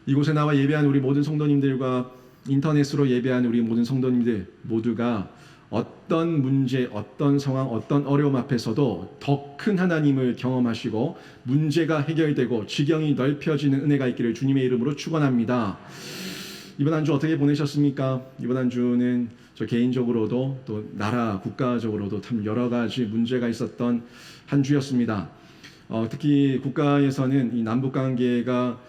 이곳에 나와 예배한 우리 모든 성도님들과 인터넷으로 예배한 우리 모든 성도님들 모두가 어떤 문제, 어떤 상황, 어떤 어려움 앞에서도 더 큰 하나님을 경험하시고 문제가 해결되고 지경이 넓혀지는 은혜가 있기를 주님의 이름으로 축원합니다. 이번 한 주 어떻게 보내셨습니까? 이번 한 주는 저 개인적으로도 또 나라, 국가적으로도 참 여러 가지 문제가 있었던 한 주였습니다. 특히 국가에서는 이 남북 관계가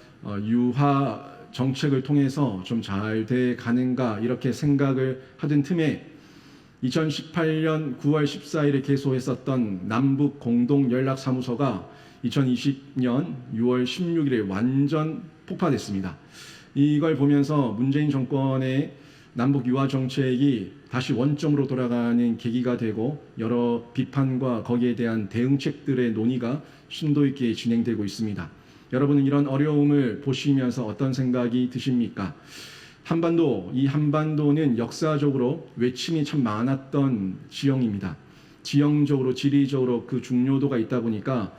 유화 정책을 통해서 좀 잘 돼 가는가 이렇게 생각을 하던 틈에 2018년 9월 14일에 개소했었던 남북 공동 연락 사무소가 2020년 6월 16일에 완전 폭파됐습니다. 이걸 보면서 문재인 정권의 남북 유화 정책이 다시 원점으로 돌아가는 계기가 되고 여러 비판과 거기에 대한 대응책들의 논의가 심도 있게 진행되고 있습니다. 여러분은 이런 어려움을 보시면서 어떤 생각이 드십니까? 이 한반도는 역사적으로 외침이 참 많았던 지형입니다. 지형적으로, 지리적으로 그 중요도가 있다 보니까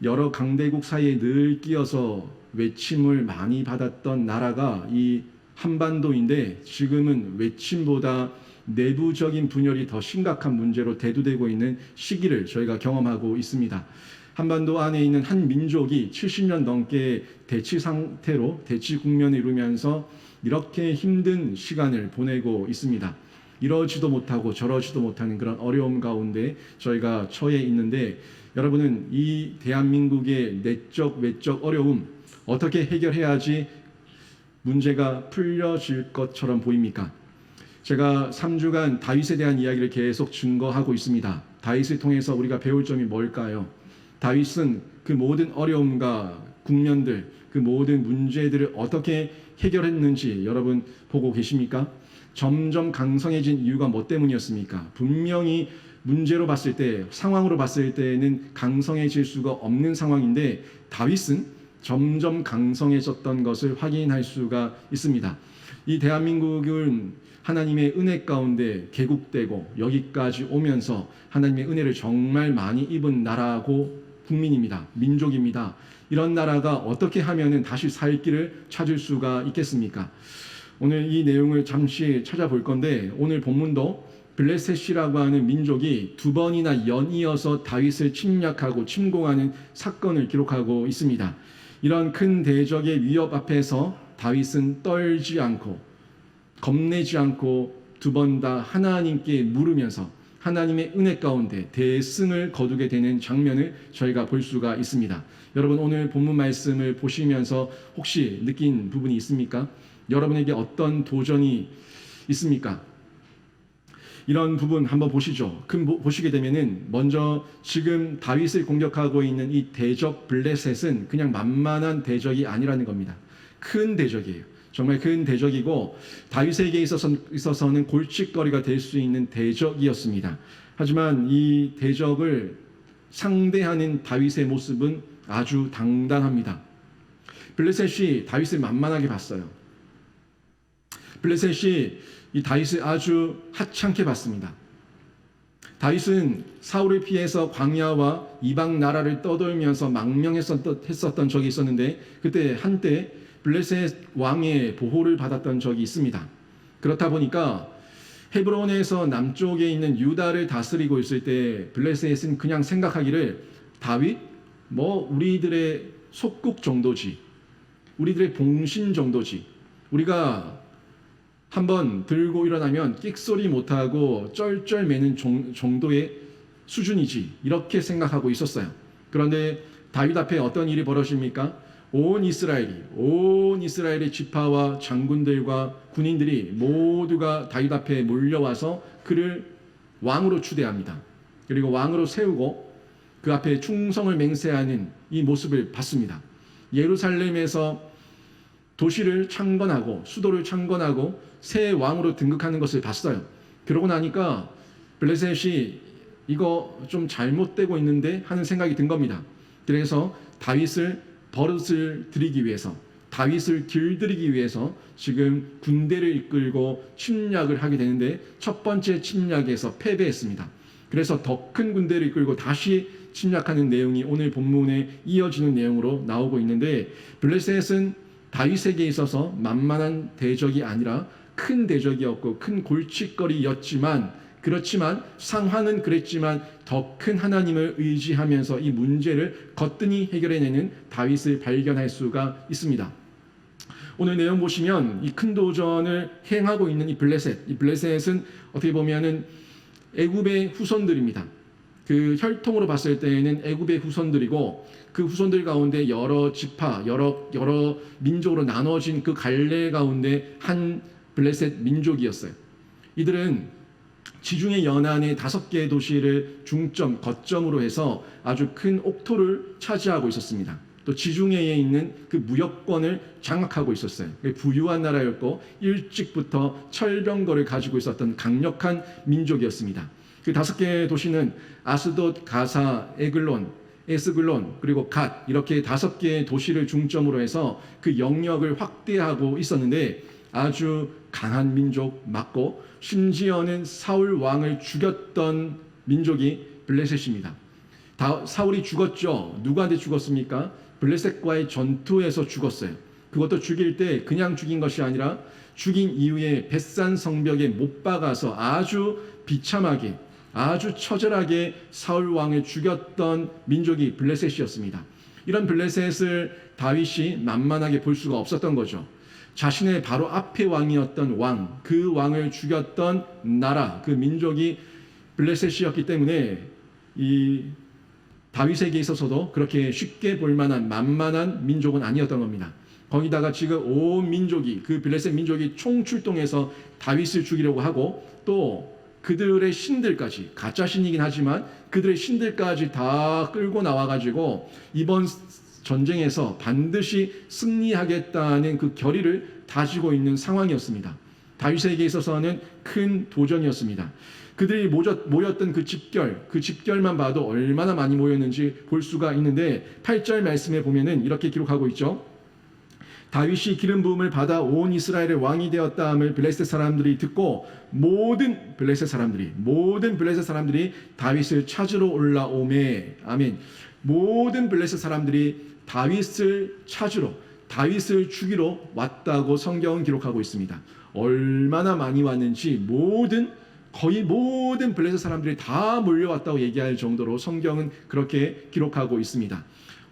여러 강대국 사이에 늘 끼어서 외침을 많이 받았던 나라가 이 한반도인데 지금은 외침보다 내부적인 분열이 더 심각한 문제로 대두되고 있는 시기를 저희가 경험하고 있습니다. 한반도 안에 있는 한 민족이 70년 넘게 대치 상태로 대치 국면에 이르면서 이렇게 힘든 시간을 보내고 있습니다. 이러지도 못하고 저러지도 못하는 그런 어려움 가운데 저희가 처해 있는데 여러분은 이 대한민국의 내적 외적 어려움 어떻게 해결해야지 문제가 풀려질 것처럼 보입니까? 제가 3주간 다윗에 대한 이야기를 계속 증거하고 있습니다. 다윗을 통해서 우리가 배울 점이 뭘까요? 다윗은 그 모든 어려움과 국면들, 그 모든 문제들을 어떻게 해결했는지 여러분 보고 계십니까? 점점 강성해진 이유가 뭐 때문이었습니까? 분명히 문제로 봤을 때, 상황으로 봤을 때는 강성해질 수가 없는 상황인데 다윗은 점점 강성해졌던 것을 확인할 수가 있습니다. 이 대한민국은 하나님의 은혜 가운데 개국되고 여기까지 오면서 하나님의 은혜를 정말 많이 입은 나라고 국민입니다. 민족입니다. 이런 나라가 어떻게 하면은 다시 살 길을 찾을 수가 있겠습니까? 오늘 이 내용을 잠시 찾아볼 건데 오늘 본문도 블레셋이라고 하는 민족이 2번이나 연이어서 다윗을 침략하고 침공하는 사건을 기록하고 있습니다. 이런 큰 대적의 위협 앞에서 다윗은 떨지 않고 겁내지 않고 2번 다 하나님께 물으면서 하나님의 은혜 가운데 대승을 거두게 되는 장면을 저희가 볼 수가 있습니다. 여러분 오늘 본문 말씀을 보시면서 혹시 느낀 부분이 있습니까? 여러분에게 어떤 도전이 있습니까? 이런 부분 한번 보시죠. 보시게 되면은 먼저 지금 다윗을 공격하고 있는 이 대적 블레셋은 그냥 만만한 대적이 아니라는 겁니다. 큰 대적이에요. 정말 큰 대적이고 다윗에게 있어서는 골칫거리가 될 수 있는 대적이었습니다. 하지만 이 대적을 상대하는 다윗의 모습은 아주 당당합니다. 블레셋이 다윗을 만만하게 봤어요. 블레셋이 이 다윗을 아주 하찮게 봤습니다. 다윗은 사울을 피해서 광야와 이방 나라를 떠돌면서 망명했었던 적이 있었는데 그때 한때 블레셋 왕의 보호를 받았던 적이 있습니다. 그렇다 보니까 헤브론에서 남쪽에 있는 유다를 다스리고 있을 때 블레셋은 그냥 생각하기를 다윗 우리들의 속국 정도지, 우리들의 봉신 정도지, 우리가 한번 들고 일어나면 끽소리 못하고 쩔쩔매는 정도의 수준이지 이렇게 생각하고 있었어요. 그런데 다윗 앞에 어떤 일이 벌어집니까? 온 이스라엘의 지파와 장군들과 군인들이 모두가 다윗 앞에 몰려와서 그를 왕으로 추대합니다. 그리고 왕으로 세우고 그 앞에 충성을 맹세하는 이 모습을 봤습니다. 예루살렘에서 도시를 창건하고 수도를 창건하고 새 왕으로 등극하는 것을 봤어요. 그러고 나니까 블레셋이 이거 좀 잘못되고 있는데 하는 생각이 든 겁니다. 그래서 버릇을 들이기 위해서 다윗을 길들이기 위해서 지금 군대를 이끌고 침략을 하게 되는데 첫 번째 침략에서 패배했습니다. 그래서 더 큰 군대를 이끌고 다시 침략하는 내용이 오늘 본문에 이어지는 내용으로 나오고 있는데 블레셋은 다윗에게 있어서 만만한 대적이 아니라 큰 대적이었고 큰 골칫거리였지만, 그렇지만 상황은 그랬지만 더 큰 하나님을 의지하면서 이 문제를 거뜬히 해결해내는 다윗을 발견할 수가 있습니다. 오늘 내용 보시면 이 큰 도전을 행하고 있는 이 블레셋은 어떻게 보면은 애굽의 후손들입니다. 그 혈통으로 봤을 때에는 애굽의 후손들이고, 그 후손들 가운데 여러 지파, 여러 민족으로 나눠진 그 갈래 가운데 한 블레셋 민족이었어요. 이들은 지중해 연안의 5개의 도시를 거점으로 해서 아주 큰 옥토를 차지하고 있었습니다. 또 지중해에 있는 그 무역권을 장악하고 있었어요. 부유한 나라였고 일찍부터 철병거를 가지고 있었던 강력한 민족이었습니다. 그 5개의 도시는 아스돗, 가사, 에스글론, 그리고 갓, 이렇게 5개의 도시를 중점으로 해서 그 영역을 확대하고 있었는데, 아주 강한 민족 맞고 심지어는 사울 왕을 죽였던 민족이 블레셋입니다. 사울이 죽었죠. 누구한테 죽었습니까? 블레셋과의 전투에서 죽었어요. 그것도 죽일 때 그냥 죽인 것이 아니라 죽인 이후에 벳산 성벽에 못 박아서 아주 비참하게, 아주 처절하게 사울 왕을 죽였던 민족이 블레셋이었습니다. 이런 블레셋을 다윗이 만만하게 볼 수가 없었던 거죠. 자신의 바로 앞에 왕이었던 그 왕을 죽였던 나라, 그 민족이 블레셋이었기 때문에 이 다윗에게 있어서도 그렇게 쉽게 볼 만한 만만한 민족은 아니었던 겁니다. 거기다가 지금 온 민족이, 그 블레셋 민족이 총출동해서 다윗을 죽이려고 하고, 또 그들의 신들까지, 가짜 신이긴 하지만 그들의 신들까지 다 끌고 나와가지고 이번 전쟁에서 반드시 승리하겠다는 그 결의를 다지고 있는 상황이었습니다. 다윗에게 있어서는 큰 도전이었습니다. 그들이 모였던 그 집결만 봐도 얼마나 많이 모였는지 볼 수가 있는데, 8절 말씀에 보면은 이렇게 기록하고 있죠. 다윗이 기름 부음을 받아 온 이스라엘의 왕이 되었다함을 블레셋 사람들이 듣고 모든 블레셋 사람들이 다윗을 찾으러 올라오매. 아멘. 모든 블레셋 사람들이 다윗을 찾으러, 다윗을 죽이러 왔다고 성경은 기록하고 있습니다. 얼마나 많이 왔는지 거의 모든 블레셋 사람들이 다 몰려왔다고 얘기할 정도로 성경은 그렇게 기록하고 있습니다.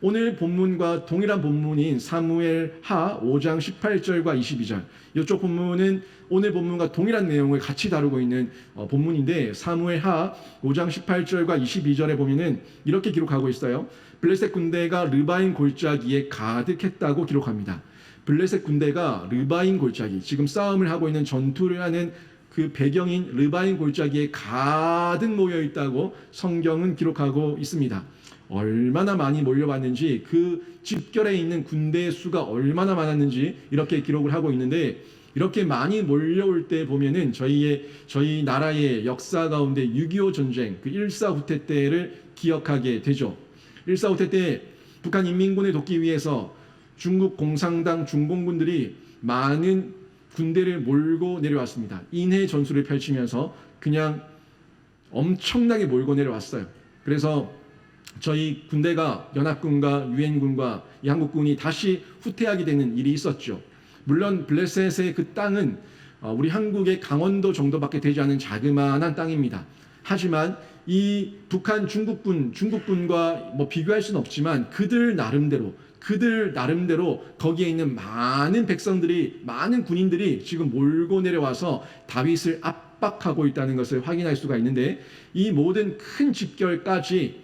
오늘 본문과 동일한 본문인 사무엘하 5장 18절과 22절, 이쪽 본문은 오늘 본문과 동일한 내용을 같이 다루고 있는 본문인데, 사무엘하 5장 18절과 22절에 보면은 이렇게 기록하고 있어요. 블레셋 군대가 르바임 골짜기에 가득했다고 기록합니다. 블레셋 군대가 르바임 골짜기, 지금 싸움을 하고 있는, 전투를 하는 그 배경인 르바임 골짜기에 가득 모여 있다고 성경은 기록하고 있습니다. 얼마나 많이 몰려왔는지, 그 집결에 있는 군대의 수가 얼마나 많았는지 이렇게 기록을 하고 있는데, 이렇게 많이 몰려올 때 보면은 저희 나라의 역사 가운데 6.25 전쟁, 그 일사후퇴 때를 기억하게 되죠. 일사후퇴 때 북한 인민군을 돕기 위해서 중국 공산당 중공군들이 많은 군대를 몰고 내려왔습니다. 인해 전술을 펼치면서 그냥 엄청나게 몰고 내려왔어요. 그래서 저희 군대가 연합군과 유엔군과 이 한국군이 다시 후퇴하게 되는 일이 있었죠. 물론 블레셋의 그 땅은 우리 한국의 강원도 정도밖에 되지 않은 자그마한 땅입니다. 하지만 이 북한 중국군과 비교할 수는 없지만 그들 나름대로 거기에 있는 많은 백성들이, 많은 군인들이 지금 몰고 내려와서 다윗을 압박하고 있다는 것을 확인할 수가 있는데, 이 모든 큰 집결까지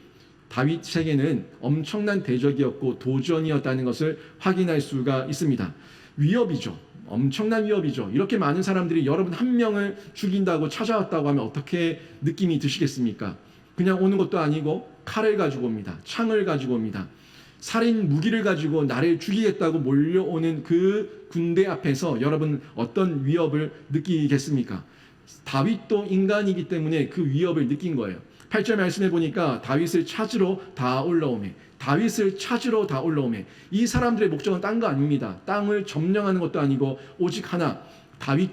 다윗에게는 엄청난 대적이었고 도전이었다는 것을 확인할 수가 있습니다. 위협이죠. 엄청난 위협이죠. 이렇게 많은 사람들이 여러분 한 명을 죽인다고 찾아왔다고 하면 어떻게 느낌이 드시겠습니까? 그냥 오는 것도 아니고 칼을 가지고 옵니다. 창을 가지고 옵니다. 살인 무기를 가지고 나를 죽이겠다고 몰려오는 그 군대 앞에서 여러분 어떤 위협을 느끼겠습니까? 다윗도 인간이기 때문에 그 위협을 느낀 거예요. 8절 말씀해 보니까 다윗을 찾으러 다 올라오매. 이 사람들의 목적은 딴 거 아닙니다. 땅을 점령하는 것도 아니고 오직 하나, 다윗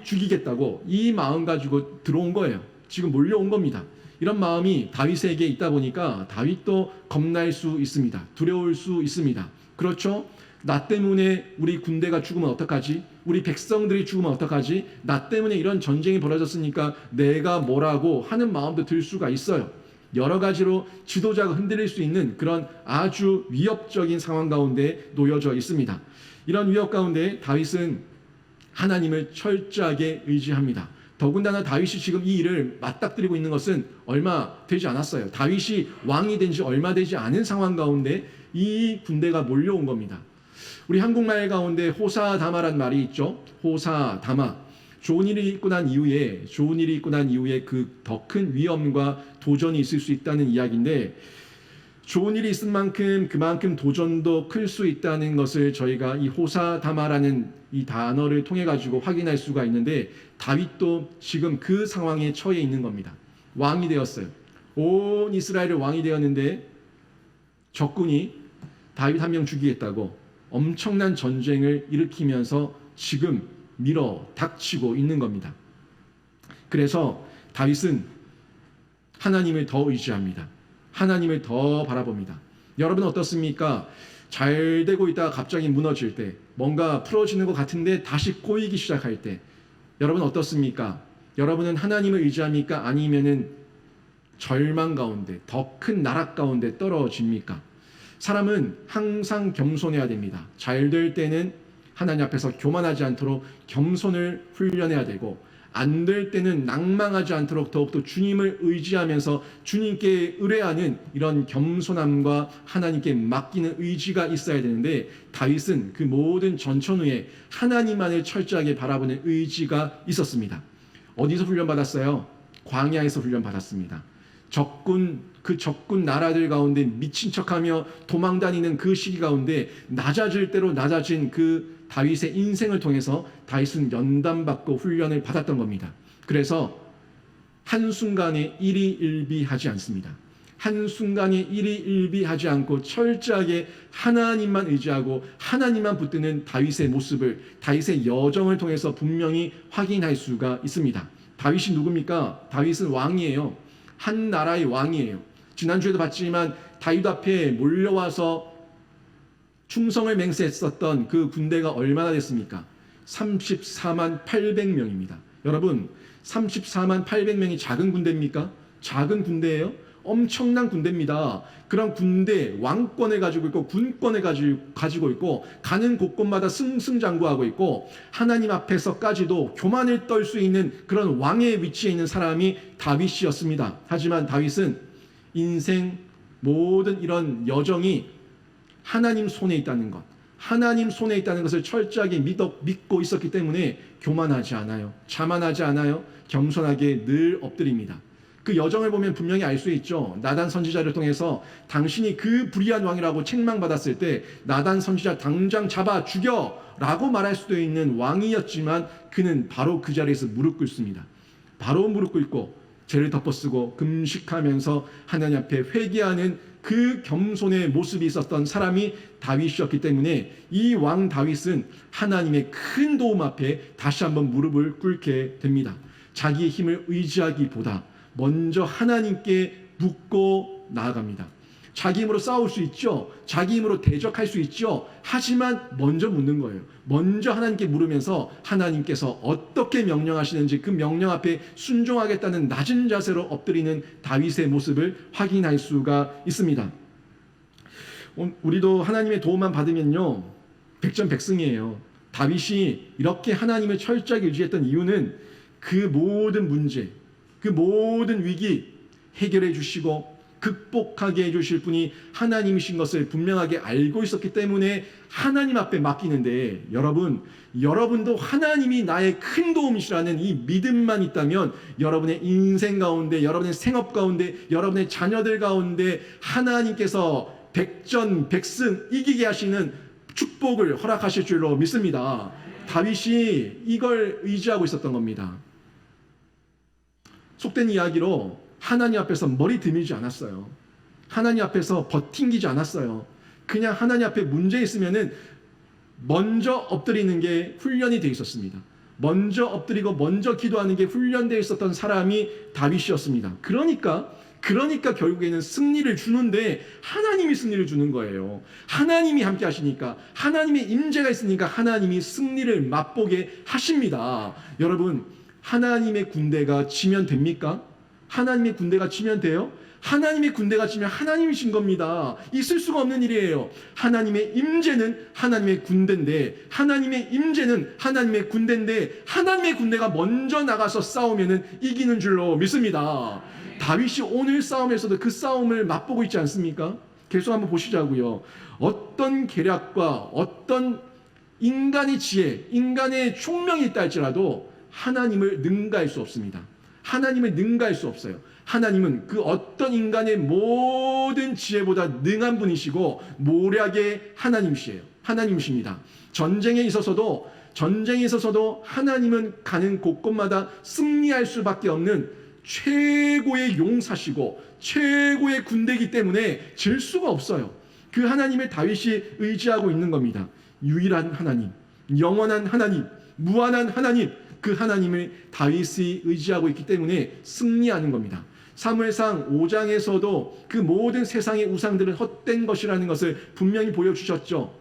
죽이겠다고 이 마음 가지고 들어온 거예요. 지금 몰려온 겁니다. 이런 마음이 다윗에게 있다 보니까 다윗도 겁날 수 있습니다. 두려울 수 있습니다. 그렇죠? 나 때문에 우리 군대가 죽으면 어떡하지? 우리 백성들이 죽으면 어떡하지? 나 때문에 이런 전쟁이 벌어졌으니까 내가 뭐라고 하는 마음도 들 수가 있어요. 여러 가지로 지도자가 흔들릴 수 있는 그런 아주 위협적인 상황 가운데 놓여져 있습니다. 이런 위협 가운데 다윗은 하나님을 철저하게 의지합니다. 더군다나 다윗이 지금 이 일을 맞닥뜨리고 있는 것은 얼마 되지 않았어요. 다윗이 왕이 된 지 얼마 되지 않은 상황 가운데 이 군대가 몰려온 겁니다. 우리 한국말 가운데 호사다마란 말이 있죠. 호사다마. 좋은 일이 있고 난 이후에 그 더 큰 위험과 도전이 있을 수 있다는 이야기인데, 좋은 일이 있은 만큼 그만큼 도전도 클 수 있다는 것을 저희가 이 호사다마라는 이 단어를 통해 가지고 확인할 수가 있는데, 다윗도 지금 그 상황에 처해 있는 겁니다. 왕이 되었어요. 온 이스라엘의 왕이 되었는데 적군이 다윗 한 명 죽이겠다고 엄청난 전쟁을 일으키면서 지금 밀어 닥치고 있는 겁니다. 그래서 다윗은 하나님을 더 의지합니다. 하나님을 더 바라봅니다. 여러분 어떻습니까? 잘 되고 있다가 갑자기 무너질 때, 뭔가 풀어지는 것 같은데 다시 꼬이기 시작할 때, 여러분 어떻습니까? 여러분은 하나님을 의지합니까? 아니면은 절망 가운데, 더 큰 나락 가운데 떨어집니까? 사람은 항상 겸손해야 됩니다. 잘 될 때는 하나님 앞에서 교만하지 않도록 겸손을 훈련해야 되고, 안 될 때는 낭망하지 않도록 더욱더 주님을 의지하면서 주님께 의뢰하는 이런 겸손함과 하나님께 맡기는 의지가 있어야 되는데, 다윗은 그 모든 전천후에 하나님만을 철저하게 바라보는 의지가 있었습니다. 어디서 훈련받았어요? 광야에서 훈련받았습니다. 그 적군 나라들 가운데 미친 척하며 도망다니는 그 시기 가운데 낮아질 대로 낮아진 그 다윗의 인생을 통해서 다윗은 연단받고 훈련을 받았던 겁니다. 그래서 한순간에 일희일비하지 않습니다. 한순간에 일희일비하지 않고 철저하게 하나님만 의지하고 하나님만 붙드는 다윗의 모습을, 다윗의 여정을 통해서 분명히 확인할 수가 있습니다. 다윗이 누굽니까? 다윗은 왕이에요. 한 나라의 왕이에요. 지난주에도 봤지만 다윗 앞에 몰려와서 충성을 맹세했었던 그 군대가 얼마나 됐습니까? 34만 800명입니다. 여러분, 34만 800명이 작은 군대입니까? 작은 군대예요? 엄청난 군대입니다. 그런 군대, 왕권을 가지고 있고 군권을 가지고 있고 가는 곳곳마다 승승장구하고 있고 하나님 앞에서까지도 교만을 떨 수 있는 그런 왕의 위치에 있는 사람이 다윗이었습니다. 하지만 다윗은 인생 모든 이런 여정이 하나님 손에 있다는 것, 하나님 손에 있다는 것을 철저하게 믿고 있었기 때문에 교만하지 않아요. 자만하지 않아요. 겸손하게 늘 엎드립니다. 그 여정을 보면 분명히 알 수 있죠. 나단 선지자를 통해서 당신이 그 불의한 왕이라고 책망받았을 때 나단 선지자 당장 잡아 죽여 라고 말할 수도 있는 왕이었지만 그는 바로 그 자리에서 무릎 꿇습니다. 바로 무릎 꿇고 죄를 덮어쓰고 금식하면서 하나님 앞에 회개하는 그 겸손의 모습이 있었던 사람이 다윗이었기 때문에 이 왕 다윗은 하나님의 큰 도움 앞에 다시 한번 무릎을 꿇게 됩니다. 자기의 힘을 의지하기보다 먼저 하나님께 묻고 나아갑니다. 자기 힘으로 싸울 수 있죠. 자기 힘으로 대적할 수 있죠. 하지만 먼저 묻는 거예요. 먼저 하나님께 물으면서 하나님께서 어떻게 명령하시는지 그 명령 앞에 순종하겠다는 낮은 자세로 엎드리는 다윗의 모습을 확인할 수가 있습니다. 우리도 하나님의 도움만 받으면요, 백전백승이에요. 다윗이 이렇게 하나님을 철저하게 의지했던 이유는 그 모든 문제, 그 모든 위기 해결해 주시고 극복하게 해주실 분이 하나님이신 것을 분명하게 알고 있었기 때문에 하나님 앞에 맡기는데, 여러분도 하나님이 나의 큰 도움이시라는 이 믿음만 있다면 여러분의 인생 가운데, 여러분의 생업 가운데, 여러분의 자녀들 가운데 하나님께서 백전백승 이기게 하시는 축복을 허락하실 줄로 믿습니다. 다윗이 이걸 의지하고 있었던 겁니다. 속된 이야기로 하나님 앞에서 머리 들밀지 않았어요. 하나님 앞에서 버팅기지 않았어요. 그냥 하나님 앞에 문제 있으면은 먼저 엎드리는 게 훈련이 돼 있었습니다. 먼저 엎드리고 먼저 기도하는 게 훈련되어 있었던 사람이 다윗이었습니다. 그러니까 그러니까 결국에는 승리를 주는데 하나님이 승리를 주는 거예요. 하나님이 함께 하시니까, 하나님의 임재가 있으니까 하나님이 승리를 맛보게 하십니다. 여러분, 하나님의 군대가 지면 됩니까? 하나님의 군대가 지면 돼요? 하나님의 군대가 지면 하나님이 진 겁니다. 있을 수가 없는 일이에요. 하나님의 임재는 하나님의 군대인데, 하나님의 임재는 하나님의 군대인데, 하나님의 군대가 먼저 나가서 싸우면은 이기는 줄로 믿습니다. 다윗이 오늘 싸움에서도 그 싸움을 맛보고 있지 않습니까? 계속 한번 보시자고요. 어떤 계략과 어떤 인간의 지혜, 인간의 총명이 있다 할지라도 하나님을 능가할 수 없습니다. 하나님을 능가할 수 없어요. 하나님은 그 어떤 인간의 모든 지혜보다 능한 분이시고 모략의 하나님이십니다. 전쟁에 있어서도 하나님은 가는 곳곳마다 승리할 수밖에 없는 최고의 용사시고 최고의 군대이기 때문에 질 수가 없어요. 그 하나님을 다윗이 의지하고 있는 겁니다. 유일한 하나님, 영원한 하나님, 무한한 하나님, 그 하나님을 다윗이 의지하고 있기 때문에 승리하는 겁니다. 사무엘상 5장에서도 그 모든 세상의 우상들은 헛된 것이라는 것을 분명히 보여주셨죠.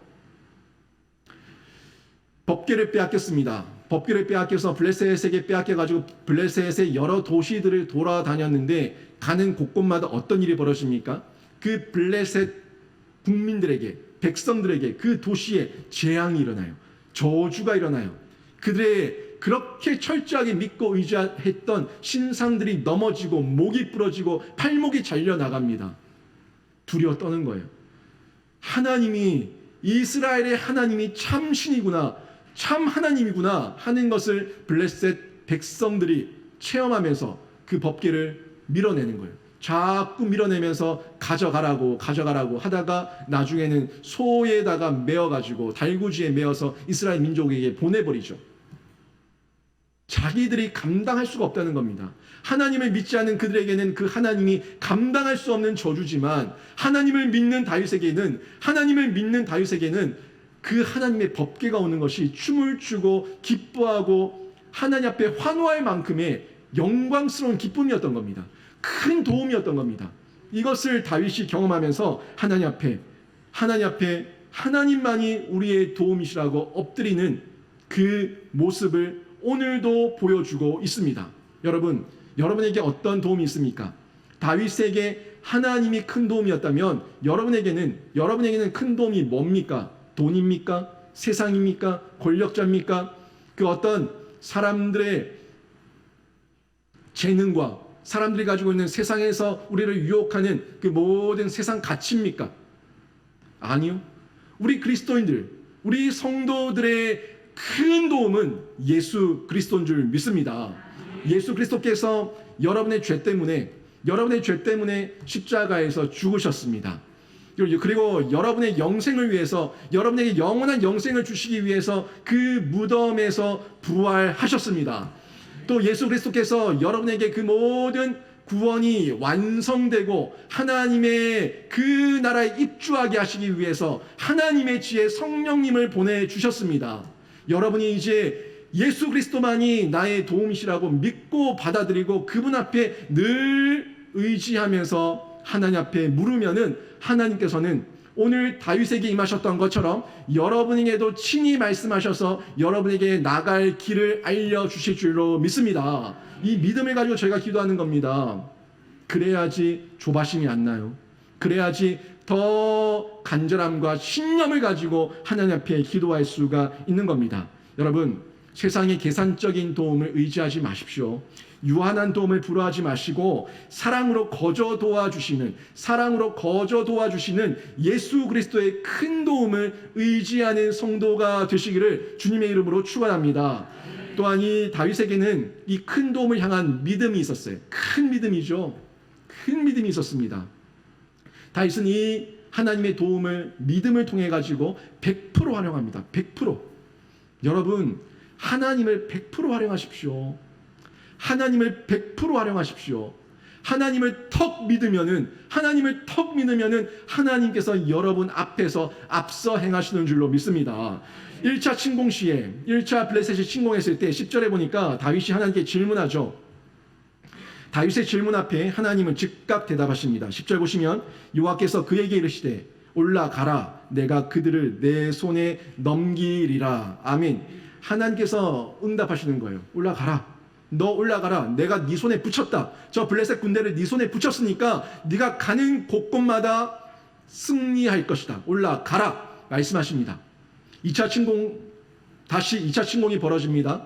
법궤를 빼앗겼습니다. 법궤를 빼앗겨서 블레셋에게 빼앗겨가지고 블레셋의 여러 도시들을 돌아다녔는데 가는 곳곳마다 어떤 일이 벌어집니까? 그 블레셋 국민들에게, 백성들에게 그 도시에 재앙이 일어나요. 저주가 일어나요. 그들의 그렇게 철저하게 믿고 의지했던 신상들이 넘어지고 목이 부러지고 팔목이 잘려나갑니다. 두려워 떠는 거예요. 하나님이, 이스라엘의 하나님이 참 신이구나, 참 하나님이구나 하는 것을 블레셋 백성들이 체험하면서 그 법궤를 밀어내는 거예요. 자꾸 밀어내면서 가져가라고 하다가 나중에는 소에다가 메어가지고 달구지에 메어서 이스라엘 민족에게 보내버리죠. 자기들이 감당할 수가 없다는 겁니다. 하나님을 믿지 않는 그들에게는 그 하나님이 감당할 수 없는 저주지만 하나님을 믿는 다윗에게는 그 하나님의 법궤가 오는 것이 춤을 추고 기뻐하고 하나님 앞에 환호할 만큼의 영광스러운 기쁨이었던 겁니다. 큰 도움이었던 겁니다. 이것을 다윗이 경험하면서 하나님 앞에 하나님만이 우리의 도움이시라고 엎드리는 그 모습을 오늘도 보여주고 있습니다. 여러분, 여러분에게 어떤 도움이 있습니까? 다윗에게 하나님이 큰 도움이었다면 여러분에게는 큰 도움이 뭡니까? 돈입니까? 세상입니까? 권력자입니까? 그 어떤 사람들의 재능과 사람들이 가지고 있는 세상에서 우리를 유혹하는 그 모든 세상 가치입니까? 아니요. 우리 그리스도인들, 우리 성도들의 큰 도움은 예수 그리스도인 줄 믿습니다. 예수 그리스도께서 여러분의 죄 때문에 십자가에서 죽으셨습니다. 그리고 여러분의 영생을 위해서, 여러분에게 영원한 영생을 주시기 위해서 그 무덤에서 부활하셨습니다. 또 예수 그리스도께서 여러분에게 그 모든 구원이 완성되고 하나님의 그 나라에 입주하게 하시기 위해서 하나님의 지혜 성령님을 보내주셨습니다. 여러분이 이제 예수 그리스도만이 나의 도움이시라고 믿고 받아들이고 그분 앞에 늘 의지하면서 하나님 앞에 물으면은 하나님께서는 오늘 다윗에게 임하셨던 것처럼 여러분에게도 친히 말씀하셔서 여러분에게 나갈 길을 알려주실 줄로 믿습니다. 이 믿음을 가지고 저희가 기도하는 겁니다. 그래야지 조바심이 안 나요. 그래야지 더 간절함과 신념을 가지고 하나님 앞에 기도할 수가 있는 겁니다. 여러분, 세상의 계산적인 도움을 의지하지 마십시오. 유한한 도움을 부러워하지 마시고 사랑으로 거저 도와주시는 예수 그리스도의 큰 도움을 의지하는 성도가 되시기를 주님의 이름으로 축원합니다. 또한 이 다윗에게는 이 큰 도움을 향한 믿음이 있었어요. 큰 믿음이죠. 큰 믿음이 있었습니다. 다윗은 이 하나님의 도움을 믿음을 통해 가지고 100% 활용합니다. 100%. 여러분, 하나님을 100% 활용하십시오. 하나님을 100% 활용하십시오. 하나님을 턱 믿으면은 하나님께서 여러분 앞에서 앞서 행하시는 줄로 믿습니다. 1차 침공 시에 1차 블레셋이 침공했을 때 10절에 보니까 다윗이 하나님께 질문하죠. 다윗의 질문 앞에 하나님은 즉각 대답하십니다. 10절 보시면 여호와께서 그에게 이르시되 올라가라 내가 그들을 내 손에 넘기리라. 아멘. 하나님께서 응답하시는 거예요. 올라가라. 너 올라가라. 내가 네 손에 붙였다. 저 블레셋 군대를 네 손에 붙였으니까 네가 가는 곳곳마다 승리할 것이다. 올라가라. 말씀하십니다. 2차 침공이 벌어집니다.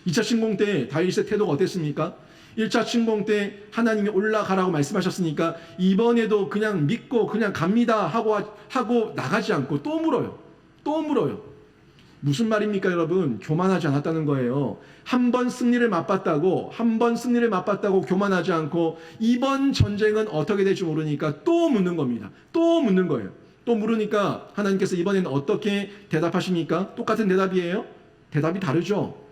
2차 침공 때 다윗의 태도가 어땠습니까? 1차 침공 때 하나님이 올라가라고 말씀하셨으니까 이번에도 그냥 믿고 그냥 갑니다 하고 나가지 않고 또 물어요. 또 물어요. 무슨 말입니까, 여러분? 교만하지 않았다는 거예요. 한 번 승리를 맛봤다고 교만하지 않고 이번 전쟁은 어떻게 될지 모르니까 또 묻는 겁니다. 또 묻는 거예요. 또 물으니까 하나님께서 이번에는 어떻게 대답하십니까? 똑같은 대답이에요? 대답이 다르죠.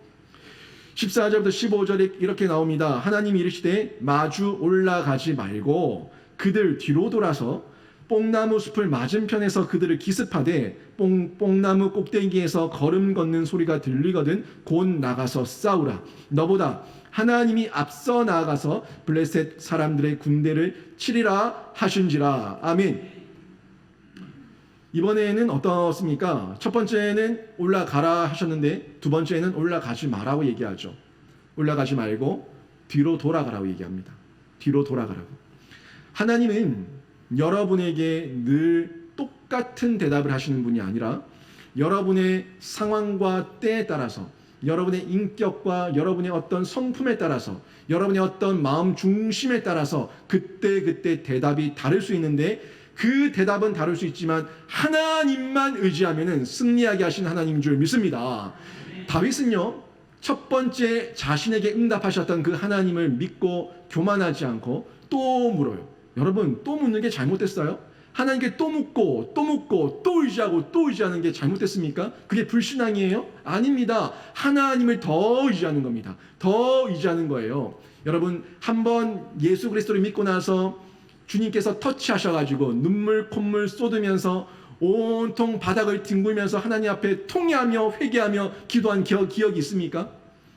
14절부터 15절에 이렇게 나옵니다. 하나님이 이르시되 마주 올라가지 말고 그들 뒤로 돌아서 뽕나무 숲을 맞은편에서 그들을 기습하되 뽕나무 꼭대기에서 걸음 걷는 소리가 들리거든 곧 나가서 싸우라. 너보다 하나님이 앞서 나아가서 블레셋 사람들의 군대를 치리라 하신지라. 아멘. 이번에는 어떻습니까? 첫 번째는 올라가라 하셨는데 두 번째는 올라가지 마라고 얘기하죠. 올라가지 말고 뒤로 돌아가라고 얘기합니다. 뒤로 돌아가라고. 하나님은 여러분에게 늘 똑같은 대답을 하시는 분이 아니라 여러분의 상황과 때에 따라서 여러분의 인격과 여러분의 어떤 성품에 따라서 여러분의 어떤 마음 중심에 따라서 그때 대답이 다를 수 있는데 그 대답은 다를 수 있지만 하나님만 의지하면 승리하게 하신 하나님인 줄 믿습니다. 다윗은요, 첫 번째 자신에게 응답하셨던 그 하나님을 믿고 교만하지 않고 또 물어요. 여러분, 또 묻는 게 잘못됐어요? 하나님께 또 묻고 또 의지하고 또 의지하는 게 잘못됐습니까? 그게 불신앙이에요? 아닙니다. 하나님을 더 의지하는 겁니다. 더 의지하는 거예요. 여러분, 한번 예수 그리스도를 믿고 나서 주님께서 터치하셔가지고 눈물 콧물 쏟으면서 온통 바닥을 뒹굴면서 하나님 앞에 통회하며 회개하며 기도한 기억이 있습니까?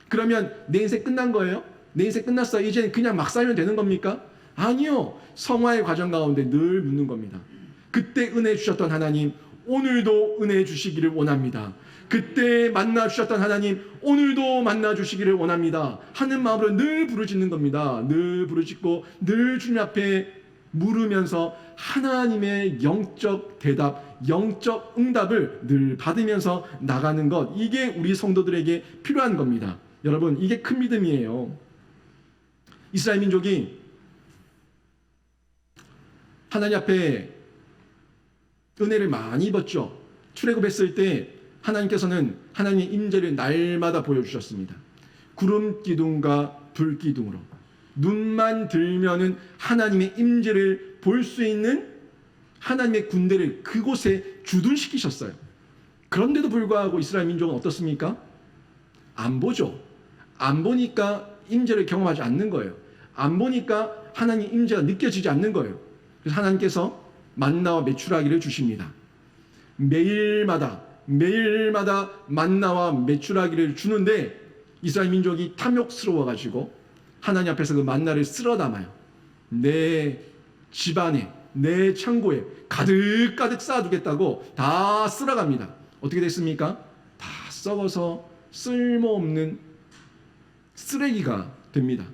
그러면 내 인생 끝난 거예요? 내 인생 끝났어요. 이제 그냥 막 살면 되는 겁니까? 아니요. 성화의 과정 가운데 늘 묻는 겁니다. 그때 은혜 주셨던 하나님 오늘도 은혜 주시기를 원합니다. 그때 만나 주셨던 하나님 오늘도 만나 주시기를 원합니다 하는 마음으로 늘 부르짖는 겁니다. 늘 부르짖고 늘 주님 앞에 물으면서 하나님의 영적 대답, 영적 응답을 늘 받으면서 나가는 것, 이게 우리 성도들에게 필요한 겁니다. 여러분, 이게 큰 믿음이에요. 이스라엘 민족이 하나님 앞에 은혜를 많이 입었죠. 출애굽했을 때 하나님께서는 하나님의 임재를 날마다 보여주셨습니다. 구름 기둥과 불 기둥으로 눈만 들면은 하나님의 임재를 볼 수 있는 하나님의 군대를 그곳에 주둔시키셨어요. 그런데도 불구하고 이스라엘 민족은 어떻습니까? 안 보죠. 안 보니까 임재를 경험하지 않는 거예요. 안 보니까 하나님의 임재가 느껴지지 않는 거예요. 그래서 하나님께서 만나와 메추라기를 주십니다. 매일마다 만나와 메추라기를 주는데 이스라엘 민족이 탐욕스러워가지고 하나님 앞에서 그 만나를 쓸어 담아요. 내 집안에, 내 창고에 가득가득 쌓아두겠다고 다 쓸어갑니다. 어떻게 됐습니까? 다 썩어서 쓸모없는 쓰레기가 됩니다.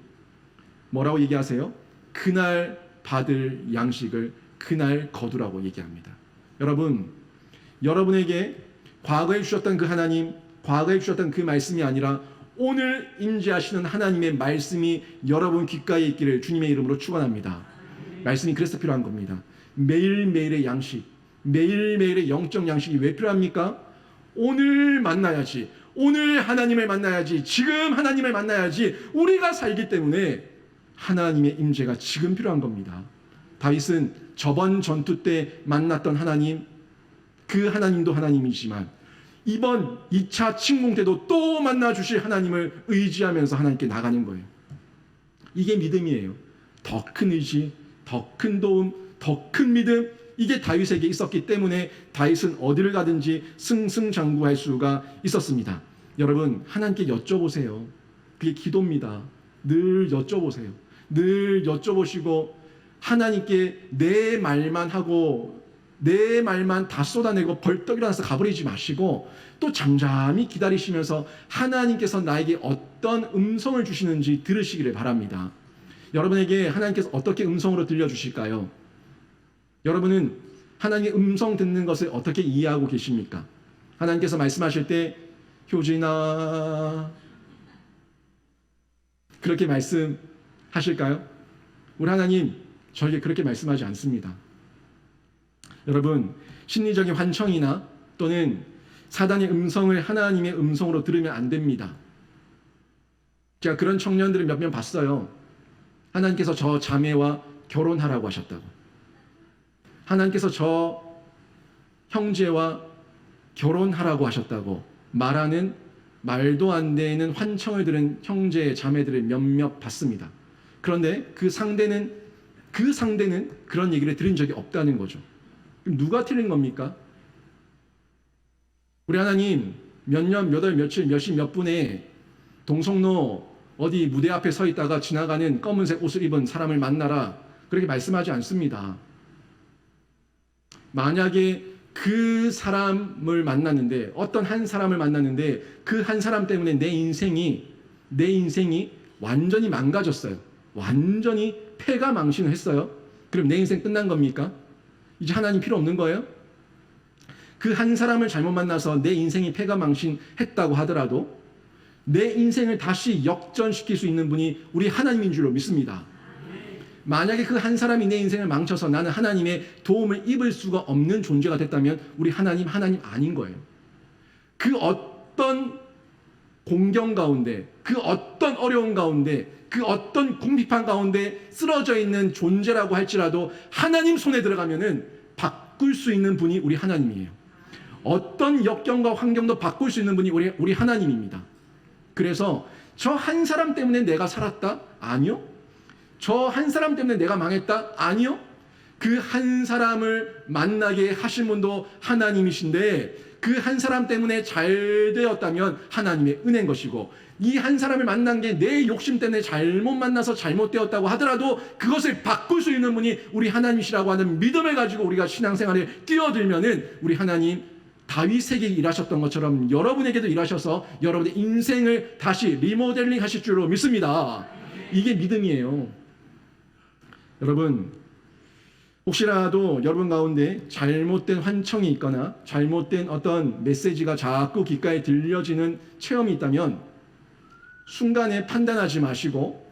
뭐라고 얘기하세요? 그날 받을 양식을 그날 거두라고 얘기합니다. 여러분, 여러분에게 과거에 주셨던 그 하나님, 과거에 주셨던 그 말씀이 아니라 오늘 임재하시는 하나님의 말씀이 여러분 귓가에 있기를 주님의 이름으로 축원합니다. 말씀이 그래서 필요한 겁니다. 매일매일의 양식, 매일매일의 영적 양식이 왜 필요합니까? 오늘 만나야지, 오늘 하나님을 만나야지, 지금 하나님을 만나야지 우리가 살기 때문에 하나님의 임재가 지금 필요한 겁니다. 다윗은 저번 전투 때 만났던 하나님, 그 하나님도 하나님이지만 이번 2차 침공 때도 또 만나 주실 하나님을 의지하면서 하나님께 나가는 거예요. 이게 믿음이에요. 더 큰 의지, 더 큰 도움, 더 큰 믿음, 이게 다윗에게 있었기 때문에 다윗은 어디를 가든지 승승장구할 수가 있었습니다. 여러분, 하나님께 여쭤보세요. 그게 기도입니다. 늘 여쭤보세요. 늘 여쭤보시고 하나님께 내 말만 하고 내 말만 다 쏟아내고 벌떡 일어나서 가버리지 마시고 또 잠잠히 기다리시면서 하나님께서 나에게 어떤 음성을 주시는지 들으시기를 바랍니다. 여러분에게 하나님께서 어떻게 음성으로 들려주실까요? 여러분은 하나님의 음성 듣는 것을 어떻게 이해하고 계십니까? 하나님께서 말씀하실 때 효진아 그렇게 말씀하실까요? 우리 하나님 저에게 그렇게 말씀하지 않습니다. 여러분 심리적인 환청이나 또는 사단의 음성을 하나님의 음성으로 들으면 안 됩니다. 제가 그런 청년들을 몇 명 봤어요. 하나님께서 저 자매와 결혼하라고 하셨다고. 하나님께서 저 형제와 결혼하라고 하셨다고 말하는 말도 안 되는 환청을 들은 형제 자매들을 몇몇 봤습니다. 그런데 그 상대는 그런 얘기를 들은 적이 없다는 거죠. 그럼 누가 틀린 겁니까? 우리 하나님 몇 년, 몇 월, 며칠, 몇 시, 몇 분에 동성로 어디 무대 앞에 서 있다가 지나가는 검은색 옷을 입은 사람을 만나라 그렇게 말씀하지 않습니다. 만약에 그 사람을 만났는데 어떤 한 사람을 만났는데 그 한 사람 때문에 내 인생이 완전히 망가졌어요. 완전히 패가 망신을 했어요. 그럼 내 인생 끝난 겁니까? 이제 하나님 필요 없는 거예요? 그 한 사람을 잘못 만나서 내 인생이 패가 망신했다고 하더라도 내 인생을 다시 역전시킬 수 있는 분이 우리 하나님인 줄로 믿습니다. 만약에 그 한 사람이 내 인생을 망쳐서 나는 하나님의 도움을 입을 수가 없는 존재가 됐다면 우리 하나님 아닌 거예요. 그 어떤 공경 가운데, 그 어떤 어려운 가운데, 그 어떤 궁핍한 가운데 쓰러져 있는 존재라고 할지라도 하나님 손에 들어가면은 바꿀 수 있는 분이 우리 하나님이에요. 어떤 역경과 환경도 바꿀 수 있는 분이 우리 하나님입니다. 그래서 저 한 사람 때문에 내가 살았다? 아니요. 저 한 사람 때문에 내가 망했다? 아니요. 그 한 사람을 만나게 하신 분도 하나님이신데 그 한 사람 때문에 잘 되었다면 하나님의 은혜인 것이고 이 한 사람을 만난 게 내 욕심 때문에 잘못 만나서 잘못되었다고 하더라도 그것을 바꿀 수 있는 분이 우리 하나님이시라고 하는 믿음을 가지고 우리가 신앙생활에 뛰어들면은 우리 하나님 다윗에게 일하셨던 것처럼 여러분에게도 일하셔서 여러분의 인생을 다시 리모델링 하실 줄로 믿습니다. 이게 믿음이에요. 여러분 혹시라도 여러분 가운데 잘못된 환청이 있거나 잘못된 어떤 메시지가 자꾸 귓가에 들려지는 체험이 있다면 순간에 판단하지 마시고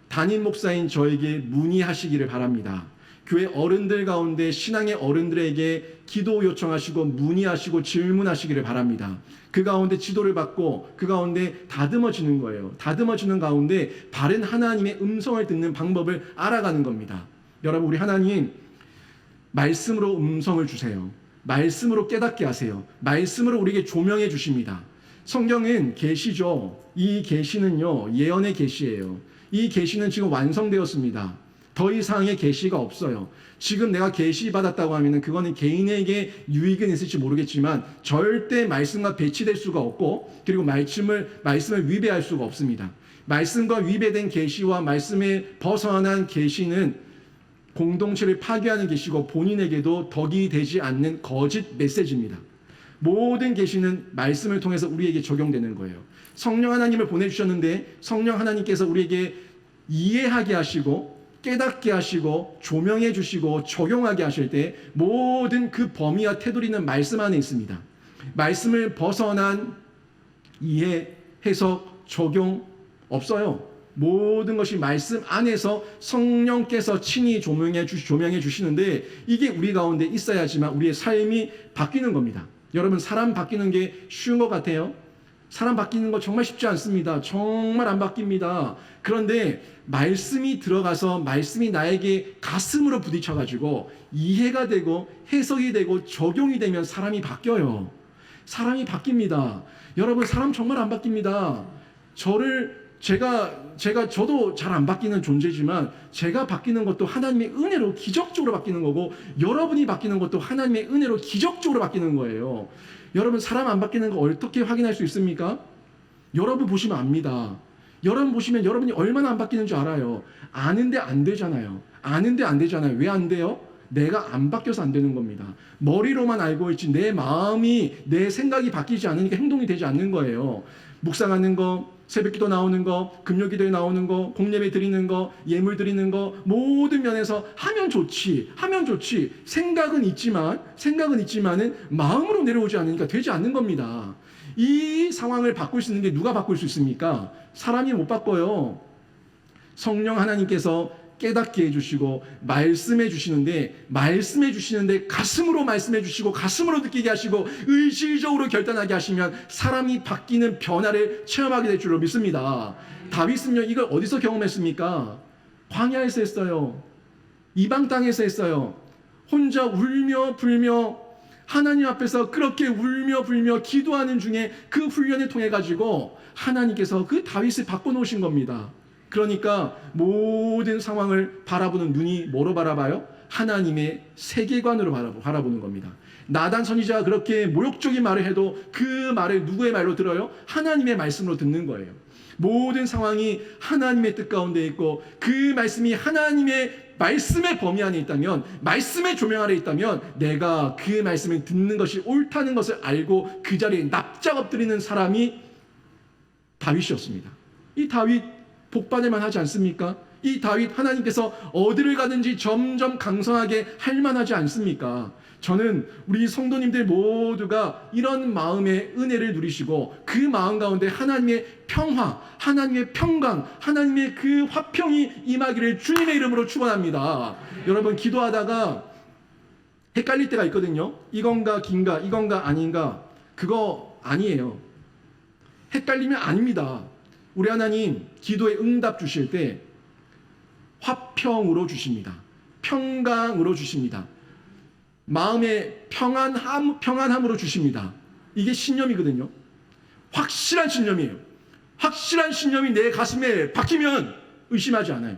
담임 목사인 저에게 문의하시기를 바랍니다. 교회 어른들 가운데 신앙의 어른들에게 기도 요청하시고 문의하시고 질문하시기를 바랍니다. 그 가운데 지도를 받고 그 가운데 다듬어지는 거예요. 다듬어지는 가운데 바른 하나님의 음성을 듣는 방법을 알아가는 겁니다. 여러분 우리 하나님 말씀으로 음성을 주세요. 말씀으로 깨닫게 하세요. 말씀으로 우리에게 조명해 주십니다. 성경은 계시죠. 이 계시는요 예언의 계시예요. 이 계시는 지금 완성되었습니다. 더 이상의 계시가 없어요. 지금 내가 계시 받았다고 하면은 그거는 개인에게 유익은 있을지 모르겠지만 절대 말씀과 배치될 수가 없고 그리고 말씀을 위배할 수가 없습니다. 말씀과 위배된 계시와 말씀에 벗어난 계시는 공동체를 파괴하는 계시고 본인에게도 덕이 되지 않는 거짓 메시지입니다. 모든 계시는 말씀을 통해서 우리에게 적용되는 거예요. 성령 하나님을 보내주셨는데 성령 하나님께서 우리에게 이해하게 하시고 깨닫게 하시고 조명해 주시고 적용하게 하실 때 모든 그 범위와 테두리는 말씀 안에 있습니다. 말씀을 벗어난 이해, 해석, 적용 없어요. 모든 것이 말씀 안에서 성령께서 친히 조명해 주시는데 이게 우리 가운데 있어야지만 우리의 삶이 바뀌는 겁니다. 여러분 사람 바뀌는 게 쉬운 것 같아요? 사람 바뀌는 거 정말 쉽지 않습니다. 정말 안 바뀝니다. 그런데 말씀이 들어가서 말씀이 나에게 가슴으로 부딪혀가지고 이해가 되고 해석이 되고 적용이 되면 사람이 바뀌어요. 사람이 바뀝니다. 여러분 사람 정말 안 바뀝니다. 저도 잘 안 바뀌는 존재지만 제가 바뀌는 것도 하나님의 은혜로 기적적으로 바뀌는 거고 여러분이 바뀌는 것도 하나님의 은혜로 기적적으로 바뀌는 거예요. 여러분 사람 안 바뀌는 거 어떻게 확인할 수 있습니까? 여러분 보시면 압니다. 여러분 보시면 여러분이 얼마나 안 바뀌는 줄 알아요. 아는데 안 되잖아요. 아는데 안 되잖아요. 왜 안 돼요? 내가 안 바뀌어서 안 되는 겁니다. 머리로만 알고 있지 내 마음이, 내 생각이 바뀌지 않으니까 행동이 되지 않는 거예요. 묵상하는 거, 새벽기도 나오는 거, 금요기도에 나오는 거, 공예배 드리는 거, 예물 드리는 거, 모든 면에서 하면 좋지, 하면 좋지. 생각은 있지만은 마음으로 내려오지 않으니까 되지 않는 겁니다. 이 상황을 바꿀 수 있는 게 누가 바꿀 수 있습니까? 사람이 못 바꿔요. 성령 하나님께서 깨닫게 해주시고 말씀해 주시는데 가슴으로 말씀해 주시고 가슴으로 느끼게 하시고 의지적으로 결단하게 하시면 사람이 바뀌는 변화를 체험하게 될 줄로 믿습니다. 다윗은요, 이걸 어디서 경험했습니까? 광야에서 했어요. 이방 땅에서 했어요. 혼자 울며 불며 하나님 앞에서 그렇게 울며 불며 기도하는 중에 그 훈련을 통해 가지고 하나님께서 그 다윗을 바꿔놓으신 겁니다. 그러니까 모든 상황을 바라보는 눈이 뭐로 바라봐요? 하나님의 세계관으로 바라보는 겁니다. 나단 선지자가 그렇게 모욕적인 말을 해도 그 말을 누구의 말로 들어요? 하나님의 말씀으로 듣는 거예요. 모든 상황이 하나님의 뜻 가운데 있고 그 말씀이 하나님의 말씀의 범위 안에 있다면, 말씀의 조명 아래 있다면 내가 그 말씀을 듣는 것이 옳다는 것을 알고 그 자리에 납작 엎드리는 사람이 다윗이었습니다. 이 다윗 복받을만 하지 않습니까? 이 다윗 하나님께서 어디를 가든지 점점 강성하게 할 만하지 않습니까? 저는 우리 성도님들 모두가 이런 마음의 은혜를 누리시고 그 마음 가운데 하나님의 평화, 하나님의 평강, 하나님의 그 화평이 임하기를 주님의 이름으로 축원합니다. 여러분 기도하다가 헷갈릴 때가 있거든요. 이건가 긴가, 이건가 아닌가. 그거 아니에요. 헷갈리면 아닙니다. 우리 하나님 기도에 응답 주실 때 화평으로 주십니다. 평강으로 주십니다. 마음의 평안함으로 주십니다. 이게 신념이거든요. 확실한 신념이에요. 확실한 신념이 내 가슴에 박히면 의심하지 않아요.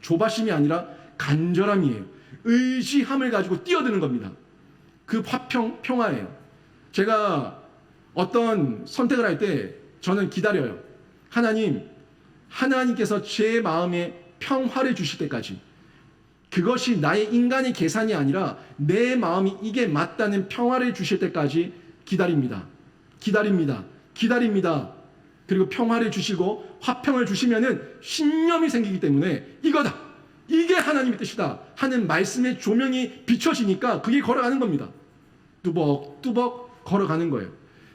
조바심이 아니라 간절함이에요. 의지함을 가지고 뛰어드는 겁니다. 그 평화예요. 제가 어떤 선택을 할 때 저는 기다려요. 하나님께서 제 마음에 평화를 주실 때까지, 그것이 나의 인간의 계산이 아니라 내 마음이 이게 맞다는 평화를 주실 때까지 기다립니다. 그리고 평화를 주시고 화평을 주시면은 신념이 생기기 때문에 이거다, 이게 하나님의 뜻이다 하는 말씀의 조명이 비춰지니까 그게 걸어가는 겁니다. 뚜벅뚜벅 걸어가는 거예요.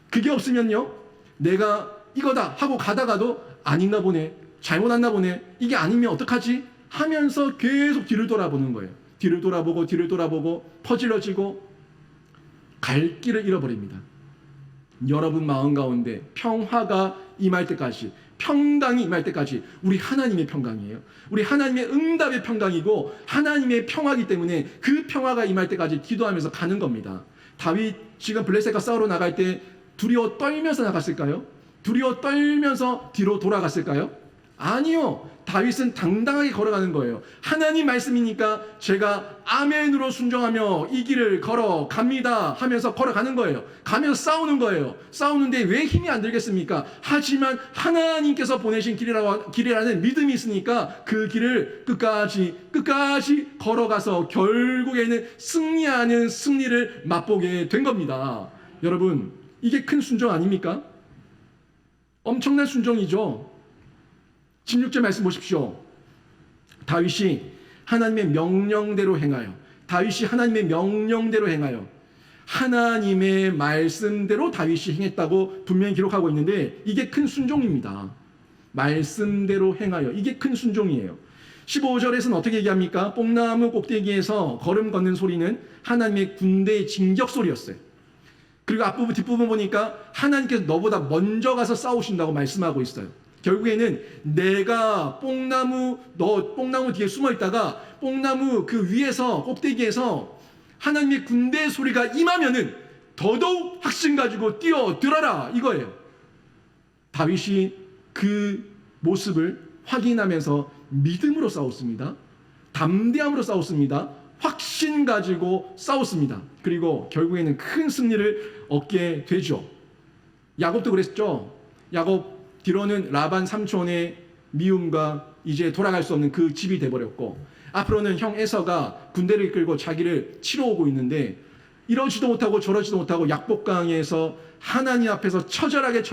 그게 없으면요, 내가 이거다 하고 가다가도 아닌가 보네, 잘못 왔나 보네, 이게 아니면 어떡하지 하면서 계속 뒤를 돌아보는 거예요. 뒤를 돌아보고 퍼질러지고 갈 길을 잃어버립니다. 여러분 마음 가운데 평화가 임할 때까지, 평강이 임할 때까지 우리 하나님의 평강이에요. 우리 하나님의 응답의 평강이고 하나님의 평화이기 때문에 그 평화가 임할 때까지 기도하면서 가는 겁니다. 다윗 지금 블레셋과 싸우러 나갈 때 두려워 떨면서 나갔을까요? 두려워 떨면서 뒤로 돌아갔을까요? 아니요. 다윗은 당당하게 걸어가는 거예요. 하나님 말씀이니까 제가 아멘으로 순종하며 이 길을 걸어갑니다 하면서 걸어가는 거예요. 가면서 싸우는 거예요. 싸우는데 왜 힘이 안 들겠습니까? 하지만 하나님께서 보내신 길이라는 믿음이 있으니까 그 길을 끝까지 걸어가서 결국에는 승리하는 승리를 맛보게 된 겁니다. 여러분, 이게 큰 순종 아닙니까? 엄청난 순종이죠. 16절 말씀 보십시오. 다윗이 하나님의 명령대로 행하여, 하나님의 말씀대로 다윗이 행했다고 분명히 기록하고 있는데 이게 큰 순종입니다. 말씀대로 행하여, 이게 큰 순종이에요. 15절에서는 어떻게 얘기합니까? 뽕나무 꼭대기에서 걸음 걷는 소리는 하나님의 군대의 진격 소리였어요. 그리고 앞부분 뒷부분 보니까 하나님께서 너보다 먼저 가서 싸우신다고 말씀하고 있어요. 결국에는 내가 뽕나무 뒤에 숨어 있다가 뽕나무 그 위에서 꼭대기에서 하나님의 군대의 소리가 임하면은 더더욱 확신 가지고 뛰어들어라 이거예요. 다윗이 그 모습을 확인하면서 믿음으로 싸웠습니다. 담대함으로 싸웠습니다. 확신 가지고 싸웠습니다. 그리고 결국에는 큰 승리를 얻게 되죠. 야곱도 그랬죠. 야곱 뒤로는 라반 삼촌의 미움과 이제 돌아갈 수 없는 그 집이 돼버렸고, 앞으로는 형 에서가 군대를 이끌고 자기를 치러 오고 있는데 이러지도 못하고 저러지도 못하고 약복강에서 하나님 앞에서 처절하게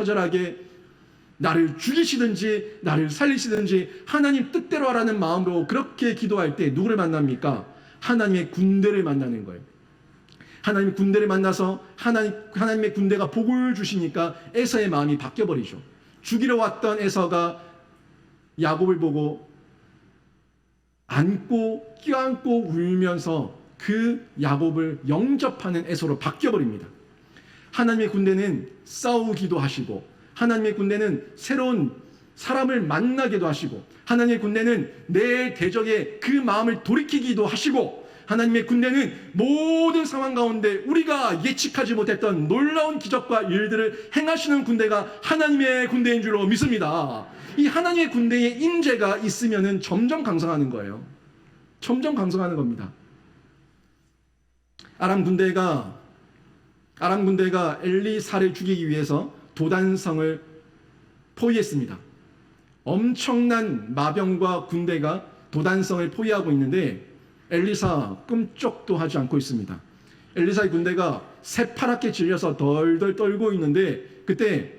나를 죽이시든지 나를 살리시든지 하나님 뜻대로 하라는 마음으로 그렇게 기도할 때 누구를 만납니까? 하나님의 군대를 만나는 거예요. 하나님의 군대를 만나서 하나님의 군대가 복을 주시니까 에서의 마음이 바뀌어버리죠. 죽이러 왔던 에서가 야곱을 보고 안고 껴안고 울면서 그 야곱을 영접하는 에서로 바뀌어버립니다. 하나님의 군대는 싸우기도 하시고, 하나님의 군대는 새로운 사람을 만나기도 하시고, 하나님의 군대는 내 대적의 그 마음을 돌이키기도 하시고, 하나님의 군대는 모든 상황 가운데 우리가 예측하지 못했던 놀라운 기적과 일들을 행하시는 군대가 하나님의 군대인 줄로 믿습니다. 이 하나님의 군대의 임재가 있으면은 점점 강성하는 거예요. 점점 강성하는 겁니다. 아람 군대가 엘리사를 죽이기 위해서 도단성을 포위했습니다. 엄청난 마병과 군대가 도단성을 포위하고 있는데 엘리사 끔찍도 하지 않고 있습니다. 엘리사의 군대가 새파랗게 질려서 덜덜 떨고 있는데 그때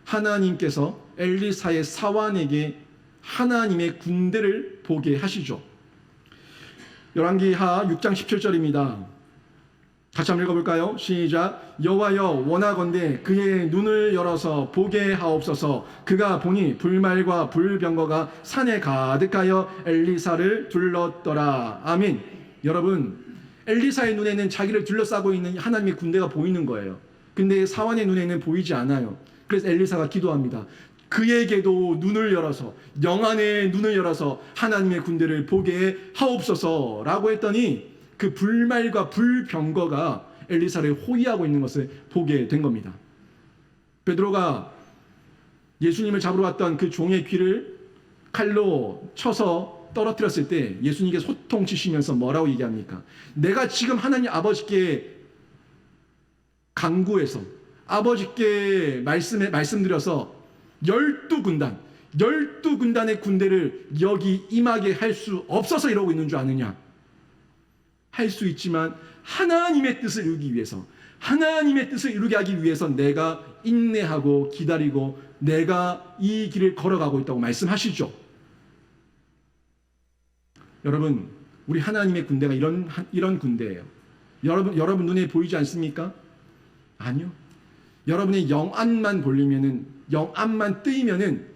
하나님께서 엘리사의 사환에게 하나님의 군대를 보게 하시죠. 열왕기하 6장 17절입니다. 같이 한번 읽어볼까요? 시작. 여호와여 원하건대 그의 눈을 열어서 보게 하옵소서. 그가 보니 불말과 불병거가 산에 가득하여 엘리사를 둘렀더라. 아멘. 여러분, 엘리사의 눈에는 자기를 둘러싸고 있는 하나님의 군대가 보이는 거예요. 근데 사환의 눈에는 보이지 않아요. 그래서 엘리사가 기도합니다. 그에게도 눈을 열어서, 영안의 눈을 열어서 하나님의 군대를 보게 하옵소서라고 했더니 그 불말과 불병거가 엘리사를 호위하고 있는 것을 보게 된 겁니다. 베드로가 예수님을 잡으러 왔던 그 종의 귀를 칼로 쳐서 떨어뜨렸을 때 예수님께 소통치시면서 뭐라고 얘기합니까? 내가 지금 하나님 아버지께 간구해서 아버지께 말씀드려서 12군단의 군대를 여기 임하게 할 수 없어서 이러고 있는 줄 아느냐? 할 수 있지만 하나님의 뜻을 이루기 위해서, 하나님의 뜻을 이루게 하기 위해서 내가 인내하고 기다리고 내가 이 길을 걸어가고 있다고 말씀하시죠. 여러분, 우리 하나님의 군대가 이런 군대예요. 여러분 눈에 보이지 않습니까? 아니요. 여러분의 영안만 뜨이면은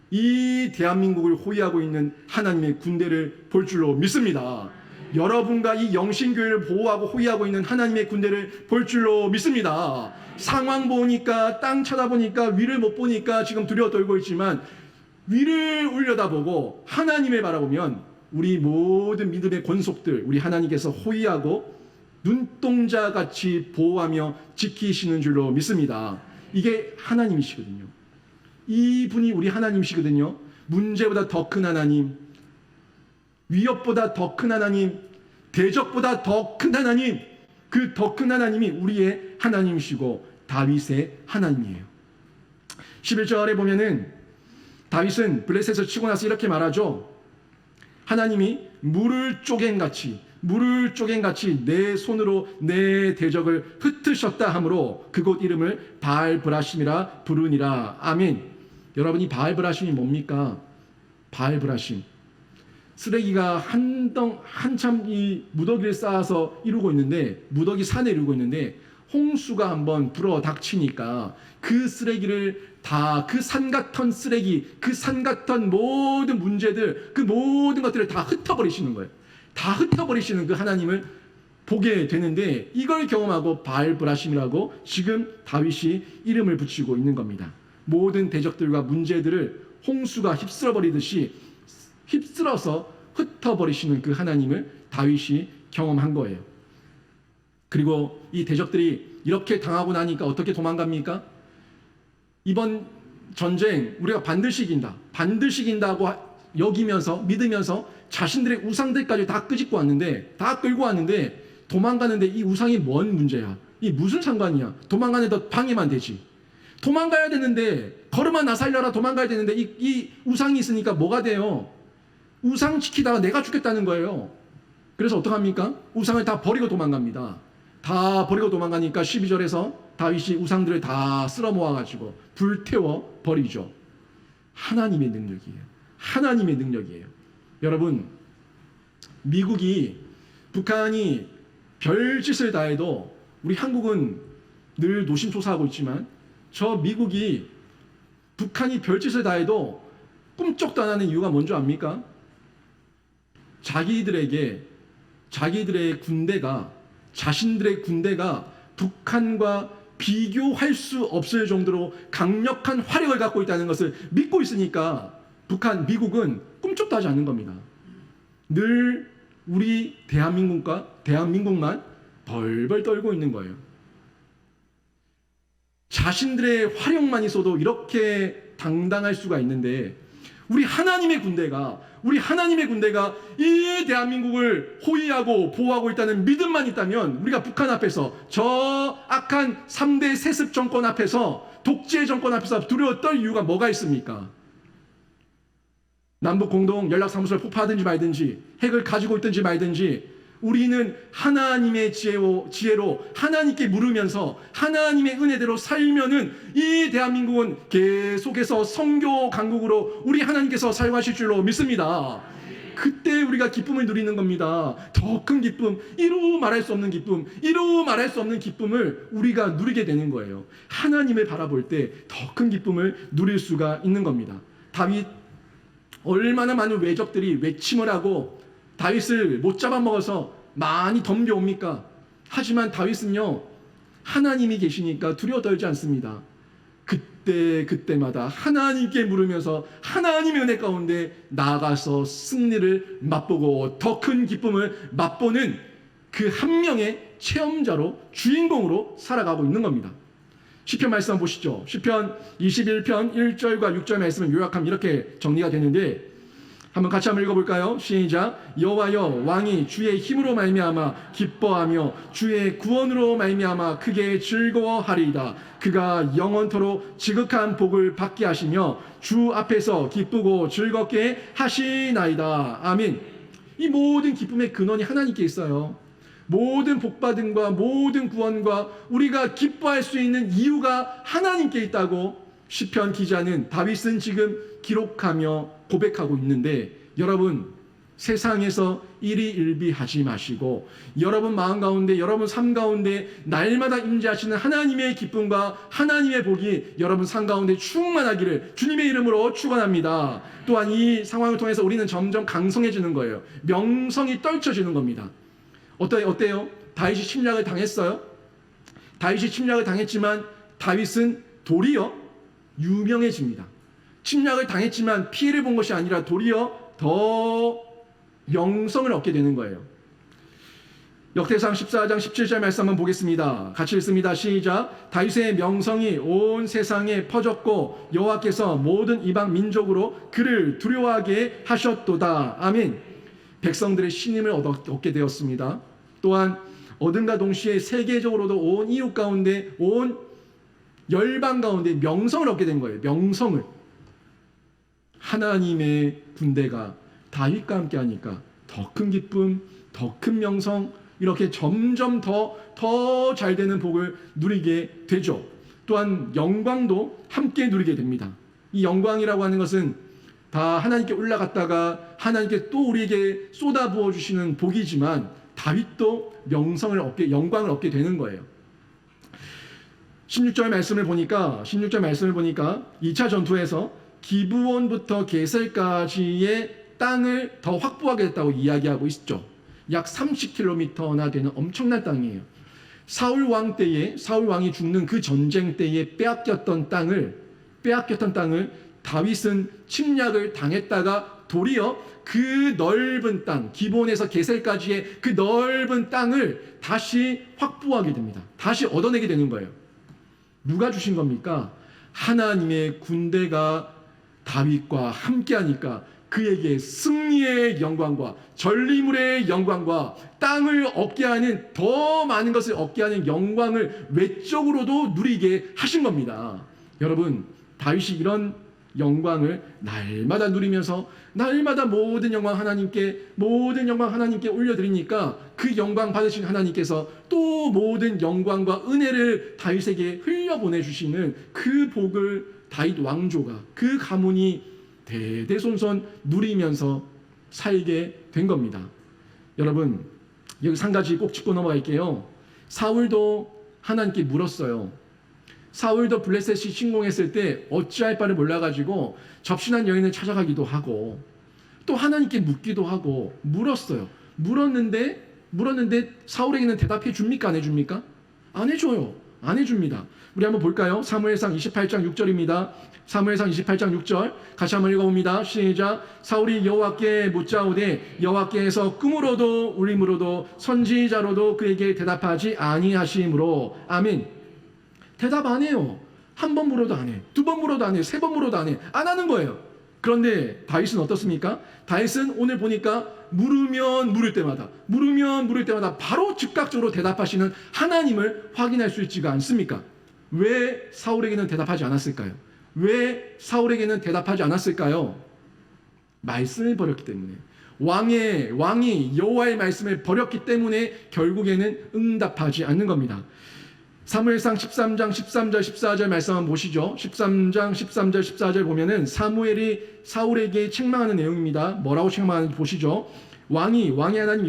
이 대한민국을 호위하고 있는 하나님의 군대를 볼 줄로 믿습니다. 여러분과 이 영신교회를 보호하고 호위하고 있는 하나님의 군대를 볼 줄로 믿습니다. 상황 보니까, 땅 쳐다보니까, 위를 못 보니까 지금 두려워 떨고 있지만 위를 올려다보고 하나님을 바라보면 우리 모든 믿음의 권속들, 우리 하나님께서 호위하고 눈동자같이 보호하며 지키시는 줄로 믿습니다. 이게 하나님이시거든요. 이분이 우리 하나님이시거든요. 문제보다 더 큰 하나님, 위협보다 더 큰 하나님, 대적보다 더 큰 하나님, 그 더 큰 하나님이 우리의 하나님이시고 다윗의 하나님이에요. 11절에 보면은 다윗은 블레셋에서 치고 나서 이렇게 말하죠. 하나님이 물을 쪼갠같이 내 손으로 내 대적을 흩으셨다 하므로 그곳 이름을 바알브라심이라 부르니라. 아멘. 여러분이 바알브라심이 뭡니까? 바알브라심, 쓰레기가 한참 이 무더기를 쌓아서 이루고 있는데, 무더기 산에 이루고 있는데 홍수가 한번 불어 닥치니까 그 쓰레기를 다, 그 산 같은 쓰레기, 그 산 같은 모든 문제들, 그 모든 것들을 다 흩어버리시는 거예요. 다 흩어버리시는 그 하나님을 보게 되는데, 이걸 경험하고 바알브라심이라고 지금 다윗이 이름을 붙이고 있는 겁니다. 모든 대적들과 문제들을 홍수가 휩쓸어버리듯이 휩쓸어서 흩어버리시는 그 하나님을 다윗이 경험한 거예요. 그리고 이 대적들이 이렇게 당하고 나니까 어떻게 도망갑니까? 이번 전쟁 우리가 반드시 이긴다고 여기면서, 믿으면서 자신들의 우상들까지 다 끄집고 왔는데, 다 끌고 왔는데 도망가는데 이 우상이 뭔 문제야? 이 무슨 상관이야? 도망가는데 더 방해만 되지. 도망가야 되는데, 걸음아 나 살려라 도망가야 되는데 이 우상이 있으니까 뭐가 돼요? 우상 지키다가 내가 죽겠다는 거예요. 그래서 어떡합니까? 우상을 다 버리고 도망갑니다. 다 버리고 도망가니까 12절에서 다윗이 우상들을 다 쓸어 모아가지고 불태워 버리죠. 하나님의 능력이에요. 하나님의 능력이에요. 여러분, 미국이, 북한이 별짓을 다 해도 우리 한국은 늘 노심초사하고 있지만, 저 미국이, 북한이 별짓을 다 해도 꿈쩍도 안 하는 이유가 뭔지 압니까? 자기들의 군대가, 자신들의 군대가 북한과 비교할 수 없을 정도로 강력한 화력을 갖고 있다는 것을 믿고 있으니까 미국은 꿈쩍도 하지 않는 겁니다. 늘 우리 대한민국만 벌벌 떨고 있는 거예요. 자신들의 화력만 있어도 이렇게 당당할 수가 있는데, 우리 하나님의 군대가 이 대한민국을 호위하고 보호하고 있다는 믿음만 있다면, 우리가 북한 앞에서, 저 악한 3대 세습 정권 앞에서, 독재 정권 앞에서 두려워 떨 이유가 뭐가 있습니까? 남북 공동 연락사무소를 폭파하든지 말든지, 핵을 가지고 있든지 말든지, 우리는 하나님의 지혜로 하나님께 물으면서 하나님의 은혜대로 살면은 이 대한민국은 계속해서 선교 강국으로 우리 하나님께서 사용하실 줄로 믿습니다. 그때 우리가 기쁨을 누리는 겁니다. 더 큰 기쁨, 이루 말할 수 없는 기쁨을 우리가 누리게 되는 거예요. 하나님을 바라볼 때 더 큰 기쁨을 누릴 수가 있는 겁니다. 다윗, 얼마나 많은 외적들이 외침을 하고 다윗을 못 잡아먹어서 많이 덤벼옵니까? 하지만 다윗은요, 하나님이 계시니까 두려워 떨지 않습니다. 그때마다 하나님께 물으면서 하나님의 은혜 가운데 나아가서 승리를 맛보고 더 큰 기쁨을 맛보는 그 한 명의 체험자로, 주인공으로 살아가고 있는 겁니다. 시편 말씀 한번 보시죠. 시편 21편 1절과 6절 말씀은 요약하면 이렇게 정리가 되는데, 같이 한번 읽어볼까요? 시작. 여호와여, 왕이 주의 힘으로 말미암아 기뻐하며 주의 구원으로 말미암아 크게 즐거워하리이다. 그가 영원토록 지극한 복을 받게 하시며 주 앞에서 기쁘고 즐겁게 하시나이다. 아멘. 이 모든 기쁨의 근원이 하나님께 있어요. 모든 복받음과 모든 구원과 우리가 기뻐할 수 있는 이유가 하나님께 있다고 시편 기자는, 다윗은 지금 기록하며 고백하고 있는데, 여러분, 세상에서 일희일비하지 마시고 여러분 마음 가운데, 여러분 삶 가운데 날마다 임재하시는 하나님의 기쁨과 하나님의 복이 여러분 삶 가운데 충만하기를 주님의 이름으로 축원합니다. 또한 이 상황을 통해서 우리는 점점 강성해지는 거예요. 명성이 떨쳐지는 겁니다. 어때요? 다윗이 침략을 당했어요. 다윗이 침략을 당했지만 다윗은 도리어 유명해집니다. 침략을 당했지만 피해를 본 것이 아니라 도리어 더 명성을 얻게 되는 거예요. 역대상 14장 17절 말씀 한번 보겠습니다. 같이 읽습니다. 시작. 다윗의 명성이 온 세상에 퍼졌고 여호와께서 모든 이방 민족으로 그를 두려워하게 하셨도다. 아멘. 백성들의 신임을 얻게 되었습니다. 또한 얻음과 동시에 세계적으로도 온 이웃 가운데, 온 열방 가운데 명성을 얻게 된 거예요. 명성을. 하나님의 군대가 다윗과 함께 하니까 더 큰 기쁨, 더 큰 명성, 이렇게 점점 더 잘 되는 복을 누리게 되죠. 또한 영광도 함께 누리게 됩니다. 이 영광이라고 하는 것은 다 하나님께 올라갔다가 하나님께 또 우리에게 쏟아부어 주시는 복이지만, 다윗도 영광을 얻게 되는 거예요. 16절 말씀을 보니까 2차 전투에서 기브온부터 게셀까지의 땅을 더 확보하게 됐다고 이야기하고 있죠. 약 30km나 되는 엄청난 땅이에요. 사울 왕이 죽는 그 전쟁 때에 빼앗겼던 땅을 다윗은 침략을 당했다가 도리어 그 넓은 땅, 기브온에서 게셀까지의 그 넓은 땅을 다시 확보하게 됩니다. 다시 얻어내게 되는 거예요. 누가 주신 겁니까? 하나님의 군대가 다윗과 함께하니까 그에게 승리의 영광과 전리물의 영광과 땅을 얻게 하는, 더 많은 것을 얻게 하는 영광을 외적으로도 누리게 하신 겁니다. 여러분, 다윗이 이런 영광을 날마다 누리면서 날마다 모든 영광 하나님께 올려드리니까 그 영광 받으신 하나님께서 또 모든 영광과 은혜를 다윗에게 흘려보내주시는 그 복을 다윗 왕조가, 그 가문이 대대손손 누리면서 살게 된 겁니다. 여러분, 여기서 한 가지 꼭 짚고 넘어갈게요. 사울도 하나님께 물었어요. 사울도 블레셋이 침공했을 때 어찌할 바를 몰라가지고 접신한 여인을 찾아가기도 하고 또 하나님께 묻기도 하고 물었어요. 물었는데 사울에게는 대답해 줍니까? 안 해줍니까? 안 해줘요. 안 해줍니다. 우리 한번 볼까요? 사무엘상 28장 6절입니다. 사무엘상 28장 6절 같이 한번 읽어봅니다. 시작. 사울이 여호와께 묻자오되 여호와께서 꿈으로도 울림으로도 선지자로도 그에게 대답하지 아니하심으로. 아멘. 대답 안 해요. 한 번 물어도 안 해. 두 번 물어도 안 해. 세 번 물어도 안 해. 안 하는 거예요. 그런데 다윗은 어떻습니까? 다윗은 오늘 보니까 물으면 물을 때마다 바로 즉각적으로 대답하시는 하나님을 확인할 수 있지가 않습니까? 왜 사울에게는 대답하지 않았을까요? 왜 사울에게는 대답하지 않았을까요? 말씀을 버렸기 때문에. 왕이 여호와의 말씀을 버렸기 때문에 결국에는 응답하지 않는 겁니다. 사무엘상 13장 13절 14절 말씀 한번 보시죠. 13장 13절 14절 보면은 사무엘이 사울에게 책망하는 내용입니다. 뭐라고 책망하는지 보시죠. 왕이 하나님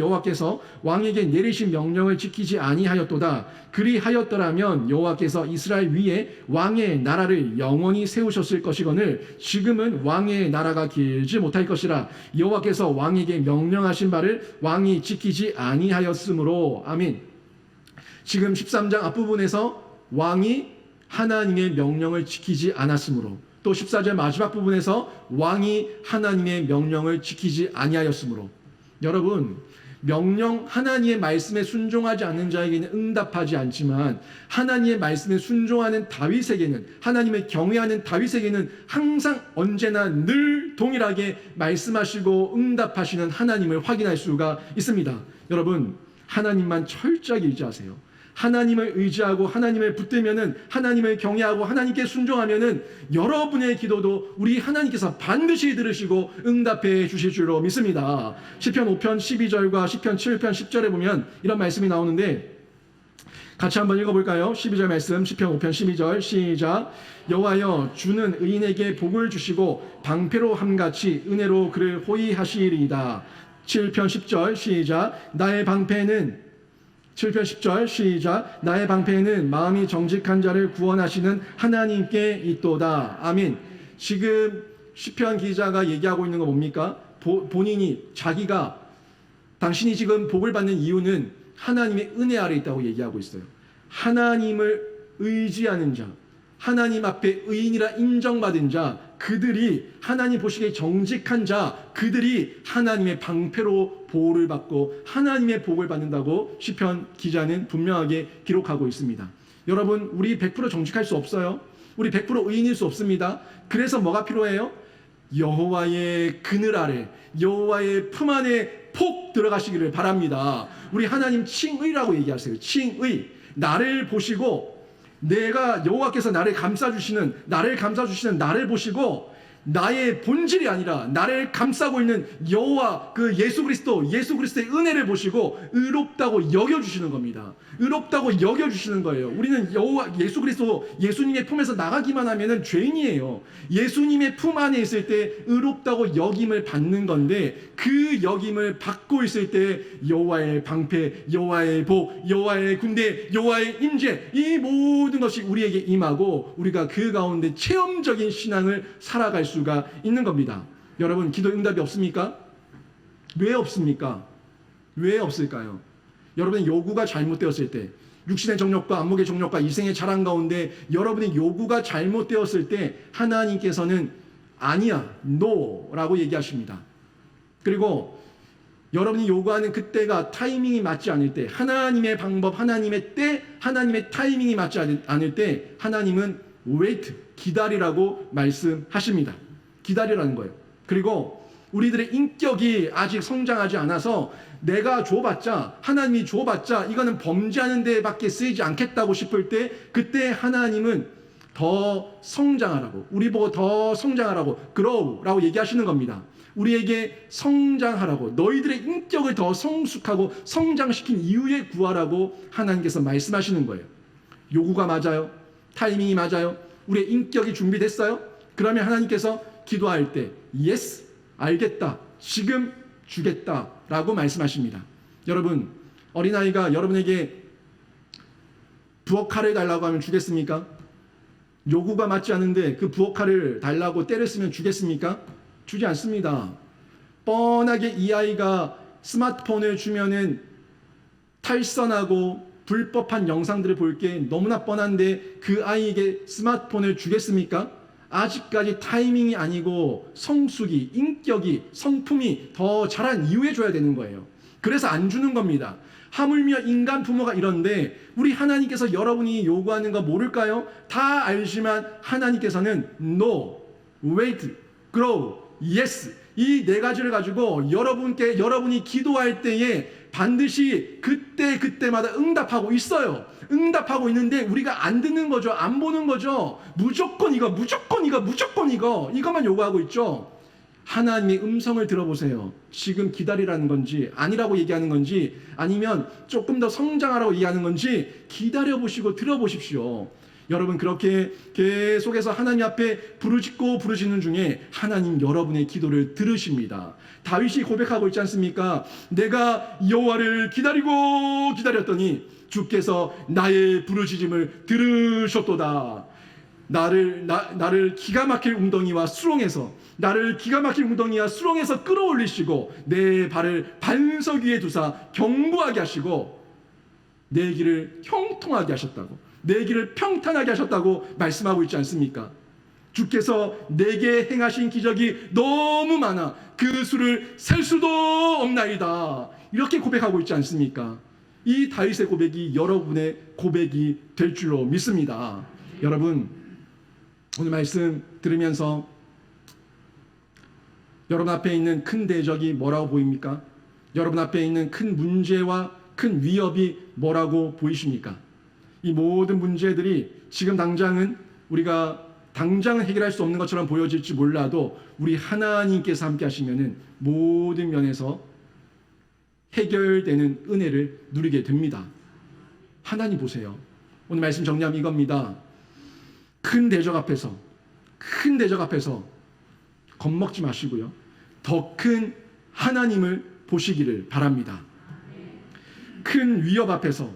여호와께서 왕에게 내리신 명령을 지키지 아니하였도다. 그리하였더라면 여호와께서 이스라엘 위에 왕의 나라를 영원히 세우셨을 것이거늘 지금은 왕의 나라가 길지 못할 것이라. 여호와께서 왕에게 명령하신 바를 왕이 지키지 아니하였으므로. 아멘. 지금 13장 앞부분에서 왕이 하나님의 명령을 지키지 않았으므로, 또 14절 마지막 부분에서 왕이 하나님의 명령을 지키지 아니하였으므로. 여러분, 명령 하나님의 말씀에 순종하지 않는 자에게는 응답하지 않지만 하나님의 말씀에 순종하는 다윗에게는, 하나님을 경외하는 다윗에게는 항상 언제나 늘 동일하게 말씀하시고 응답하시는 하나님을 확인할 수가 있습니다. 여러분, 하나님만 철저하게 의지하세요. 하나님을 의지하고 하나님을 붙들면은, 하나님을 경외하고 하나님께 순종하면은 여러분의 기도도 우리 하나님께서 반드시 들으시고 응답해 주실 줄로 믿습니다. 시편 5편 12절과 시편 7편 10절에 보면 이런 말씀이 나오는데 같이 한번 읽어볼까요? 12절 말씀, 시편 5편 12절 시작. 여호와여, 주는 의인에게 복을 주시고 방패로 함같이 은혜로 그를 호위하시리이다. 7편 10절 시작. 나의 방패는 7편 10절 시작. 나의 방패는 마음이 정직한 자를 구원하시는 하나님께 있도다. 아멘. 지금 시편 기자가 얘기하고 있는 거 뭡니까? 본인이, 자기가, 당신이 지금 복을 받는 이유는 하나님의 은혜 아래 있다고 얘기하고 있어요. 하나님을 의지하는 자, 하나님 앞에 의인이라 인정받은 자, 그들이, 하나님 보시기에 정직한 자, 그들이 하나님의 방패로 보호를 받고 하나님의 복을 받는다고 시편 기자는 분명하게 기록하고 있습니다. 여러분, 우리 100% 정직할 수 없어요. 우리 100% 의인일 수 없습니다. 그래서 뭐가 필요해요? 여호와의 그늘 아래, 여호와의 품 안에 폭 들어가시기를 바랍니다. 우리 하나님 칭의라고 얘기하세요. 칭의. 나를 보시고, 내가 여호와께서 나를 감싸주시는 나를 보시고 나의 본질이 아니라 나를 감싸고 있는 여호와, 그 예수 그리스도의 은혜를 보시고 의롭다고 여겨주시는 겁니다. 의롭다고 여겨주시는 거예요. 우리는 예수 그리스도, 예수님의 품에서 나가기만 하면은 죄인이에요. 예수님의 품 안에 있을 때 의롭다고 여김을 받는 건데, 그 여김을 받고 있을 때 여호와의 방패, 여호와의 복, 여호와의 군대, 여호와의 임재, 이 모든 것이 우리에게 임하고 우리가 그 가운데 체험적인 신앙을 살아갈 수가 있는 겁니다. 여러분, 기도 응답이 없습니까? 왜 없습니까? 왜 없을까요? 여러분의 요구가 잘못되었을 때, 육신의 정욕과 안목의 정욕과 이생의 자랑 가운데 여러분의 요구가 잘못되었을 때 하나님께서는 아니야, 노라고 얘기하십니다. 그리고 여러분이 요구하는 그때가 타이밍이 맞지 않을 때, 하나님의 방법, 하나님의 때, 하나님의 타이밍이 맞지 않을 때 하나님은 wait, 기다리라고 말씀하십니다. 기다리라는 거예요. 그리고 우리들의 인격이 아직 성장하지 않아서 내가 줘봤자, 하나님이 줘봤자 이거는 범죄하는 데밖에 쓰이지 않겠다고 싶을 때, 그때 하나님은 더 성장하라고, 우리 보고 더 성장하라고, grow라고 얘기하시는 겁니다. 우리에게 성장하라고, 너희들의 인격을 더 성숙하고 성장시킨 이후에 구하라고 하나님께서 말씀하시는 거예요. 요구가 맞아요? 타이밍이 맞아요? 우리의 인격이 준비됐어요? 그러면 하나님께서 기도할 때 yes, 알겠다, 지금 주겠다 라고 말씀하십니다. 여러분, 어린아이가 여러분에게 부엌칼을 달라고 하면 주겠습니까? 요구가 맞지 않은데 그 부엌칼을 달라고 때를 쓰면 주겠습니까? 주지 않습니다. 뻔하게 이 아이가 스마트폰을 주면은 탈선하고 불법한 영상들을 볼 게 너무나 뻔한데 그 아이에게 스마트폰을 주겠습니까? 아직까지 타이밍이 아니고 성숙이, 인격이, 성품이 더 자란 이후에 줘야 되는 거예요. 그래서 안 주는 겁니다. 하물며 인간 부모가 이런데 우리 하나님께서 여러분이 요구하는 거 모를까요? 다 알지만 하나님께서는 no, wait, grow, yes, 이 네 가지를 가지고 여러분이 기도할 때에 반드시 그때마다 응답하고 있어요. 응답하고 있는데 우리가 안 듣는 거죠. 안 보는 거죠. 무조건 이거만 요구하고 있죠. 하나님의 음성을 들어보세요. 지금 기다리라는 건지, 아니라고 얘기하는 건지, 아니면 조금 더 성장하라고 얘기하는 건지 기다려보시고 들어보십시오. 여러분, 그렇게 계속해서 하나님 앞에 부르짖는 중에 하나님 여러분의 기도를 들으십니다. 다윗이 고백하고 있지 않습니까? 내가 여호와를 기다렸더니 주께서 나의 부르짖음을 들으셨도다. 나를 기가 막힐 웅덩이와 수렁에서 끌어올리시고 내 발을 반석 위에 두사 견고하게 하시고 내 길을 형통하게 하셨다고, 내 길을 평탄하게 하셨다고 말씀하고 있지 않습니까? 주께서 내게 행하신 기적이 너무 많아 그 수를 셀 수도 없나이다. 이렇게 고백하고 있지 않습니까? 이 다윗의 고백이 여러분의 고백이 될 줄로 믿습니다. 여러분, 오늘 말씀 들으면서 여러분 앞에 있는 큰 대적이 뭐라고 보입니까? 여러분 앞에 있는 큰 문제와 큰 위협이 뭐라고 보이십니까? 이 모든 문제들이 지금 우리가 당장은 해결할 수 없는 것처럼 보여질지 몰라도 우리 하나님께서 함께 하시면은 모든 면에서 해결되는 은혜를 누리게 됩니다. 하나님 보세요. 오늘 말씀 정리하면 이겁니다. 큰 대적 앞에서 겁먹지 마시고요. 더 큰 하나님을 보시기를 바랍니다. 큰 위협 앞에서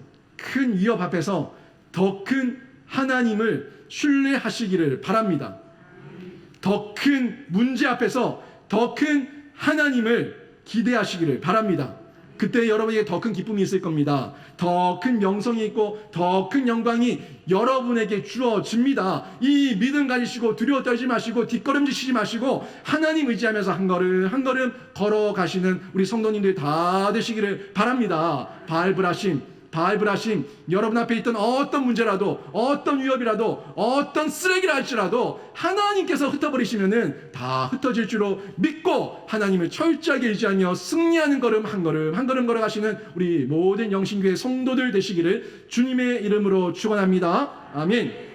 더 큰 하나님을 신뢰하시기를 바랍니다. 더 큰 문제 앞에서 더 큰 하나님을 기대하시기를 바랍니다. 그때 여러분에게 더 큰 기쁨이 있을 겁니다. 더 큰 명성이 있고 더 큰 영광이 여러분에게 주어집니다. 이 믿음 가지시고 두려워 떨지 마시고 뒷걸음질 마시고 하나님 의지하면서 한 걸음 한 걸음 걸어가시는 우리 성도님들이 다 되시기를 바랍니다. 바알브라심, 여러분 앞에 있던 어떤 문제라도, 어떤 위협이라도, 어떤 쓰레기라 할지라도 하나님께서 흩어버리시면은 다 흩어질 줄로 믿고 하나님을 철저하게 의지하며 승리하는 걸음 한 걸음 걸어가시는 우리 모든 영신교회 성도들 되시기를 주님의 이름으로 축원합니다. 아멘.